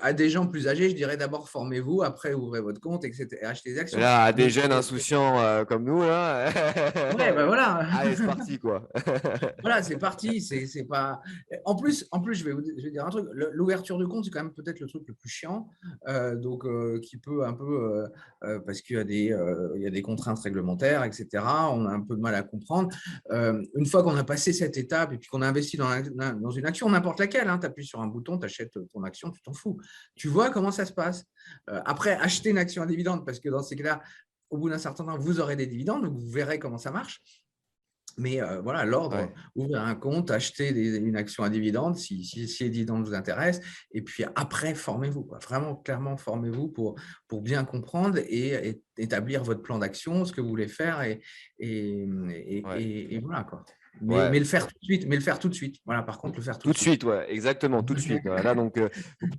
À des gens plus âgés, je dirais d'abord formez-vous, après ouvrez votre compte, etc. Et achetez des actions. Là, à des Mais jeunes insouciants comme nous, là, ouais, ben voilà. allez, c'est parti, quoi. Voilà, c'est parti. C'est pas. En plus, je vais dire un truc. L'ouverture de compte, c'est quand même peut-être le truc le plus chiant. Qui peut un peu, parce il y a des contraintes réglementaires, etc. On a un peu de mal à comprendre. Une fois qu'on a passé cette étape et puis qu'on a investi dans une action, n'importe laquelle, hein, tu appuies sur un bouton, tu achètes ton action, tu t'en fous. Tu vois comment ça se passe. Après, acheter une action à dividende, parce que dans ces cas-là, au bout d'un certain temps, vous aurez des dividendes, donc vous verrez comment ça marche. Mais voilà, l'ordre, Ouais. ouvrir un compte, acheter une action à dividende si les dividendes vous intéressent. Et puis après, formez-vous, quoi. Vraiment, clairement, formez-vous pour bien comprendre et établir votre plan d'action, ce que vous voulez faire Ouais. et voilà, quoi. Mais Ouais. le faire tout de suite. Mais le faire tout de suite. Voilà, par contre, le faire tout Tout de de suite. suite, ouais, exactement, tout de suite. Voilà, donc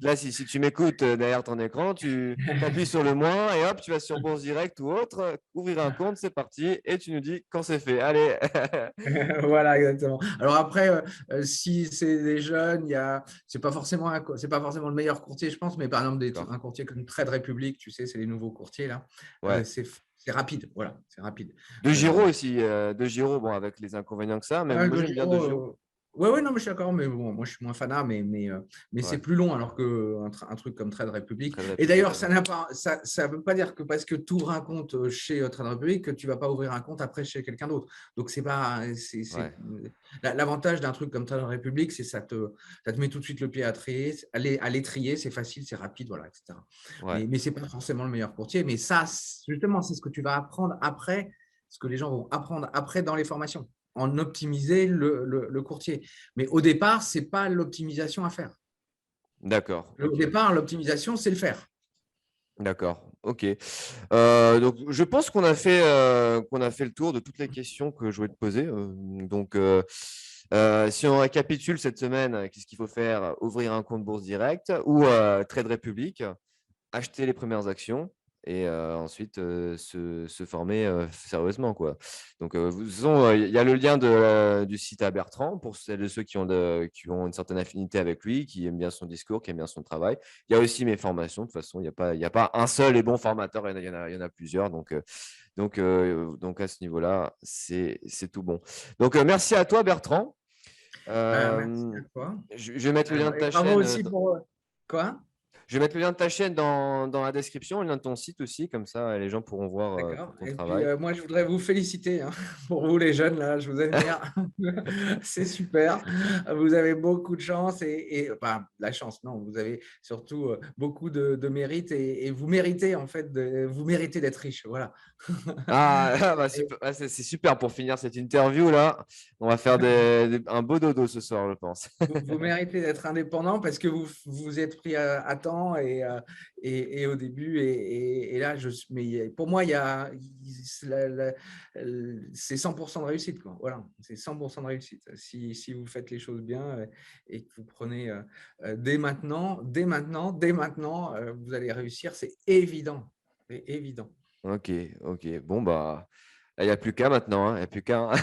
là, si tu m'écoutes derrière ton écran, tu appuies sur le moins et hop, tu vas sur Bourse Direct ou autre, ouvrir un compte, c'est parti, et tu nous dis quand c'est fait. Allez. Voilà, exactement. Alors après, si c'est des jeunes, c'est pas forcément le meilleur courtier, je pense, mais par exemple D'accord. un courtier comme Trade Republic, tu sais, c'est les nouveaux courtiers là. Ouais. C'est rapide, voilà, c'est rapide. De Giro Euh, aussi, de Giro, bon, avec les inconvénients que ça, mais Ouais, moi j'aime bien De Giro. ouais, ouais, non, mais je suis d'accord, mais bon, moi je suis moins fanat, mais c'est Ouais, plus long alors qu'un truc comme Trade Republic. Trade Et Republic, d'ailleurs, ouais. ça veut pas dire que parce que tu ouvres un compte chez Trade Republic, que tu vas pas ouvrir un compte après chez quelqu'un d'autre. Donc, c'est pas. Ouais, L'avantage d'un truc comme Trade Republic, c'est ça te met tout de suite le pied à l'étrier, c'est facile, c'est rapide, voilà, etc. ouais. Mais c'est pas forcément le meilleur courtier. Mais ça, justement, c'est ce que tu vas apprendre après, ce que les gens vont apprendre après dans les formations en optimiser le courtier. Mais au départ, ce n'est pas l'optimisation à faire. D'accord, Au ok. départ, l'optimisation, c'est le faire. D'accord, ok. Donc, je pense qu'on a fait le tour de toutes les questions que je voulais te poser. Si on récapitule cette semaine, qu'est-ce qu'il faut faire? Ouvrir un compte Bourse Direct ou Trade Republic, acheter les premières actions et ensuite se former sérieusement, quoi. Donc, de toute façon, il y a le lien du site à Bertrand pour celles et ceux qui ont une certaine affinité avec lui, qui aiment bien son discours, qui aiment bien son travail. Il y a aussi mes formations. De toute façon, il y a pas un seul et bon formateur, il y en a plusieurs. Donc à ce niveau-là, c'est tout bon. Donc, merci à toi, Bertrand. Merci Euh, à toi. je vais mettre le lien de Et ta bravo chaîne. aussi pour… Quoi? Je vais mettre le lien de ta chaîne dans la description, le lien de ton site aussi, comme ça les gens pourront voir D'accord. ton Et puis, travail. moi, je voudrais vous féliciter hein, pour vous, les jeunes, là, je vous admire. C'est super. Vous avez beaucoup de chance enfin, la chance, non, vous avez surtout beaucoup de mérite et vous méritez, en fait, vous méritez d'être riche. Voilà. Bah, super. C'est super pour finir cette interview là. On va faire un beau dodo ce soir, je pense. Vous méritez d'être indépendant parce que vous vous êtes pris à temps et au début. Et là, mais pour moi, c'est 100% de réussite, quoi. Voilà, c'est 100% de réussite. Si vous faites les choses bien et que vous prenez dès maintenant, vous allez réussir. C'est évident. C'est évident. Ok, ok. Bon, bah, il n'y a plus qu'à maintenant, hein. Il n'y a plus qu'à, hein.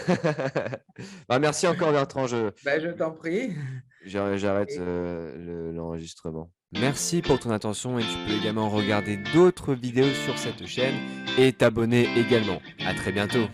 Bah, merci encore, Bertrand. Ben, je t'en prie. J'arrête l'enregistrement. Merci pour ton attention et tu peux également regarder d'autres vidéos sur cette chaîne et t'abonner également. À très bientôt.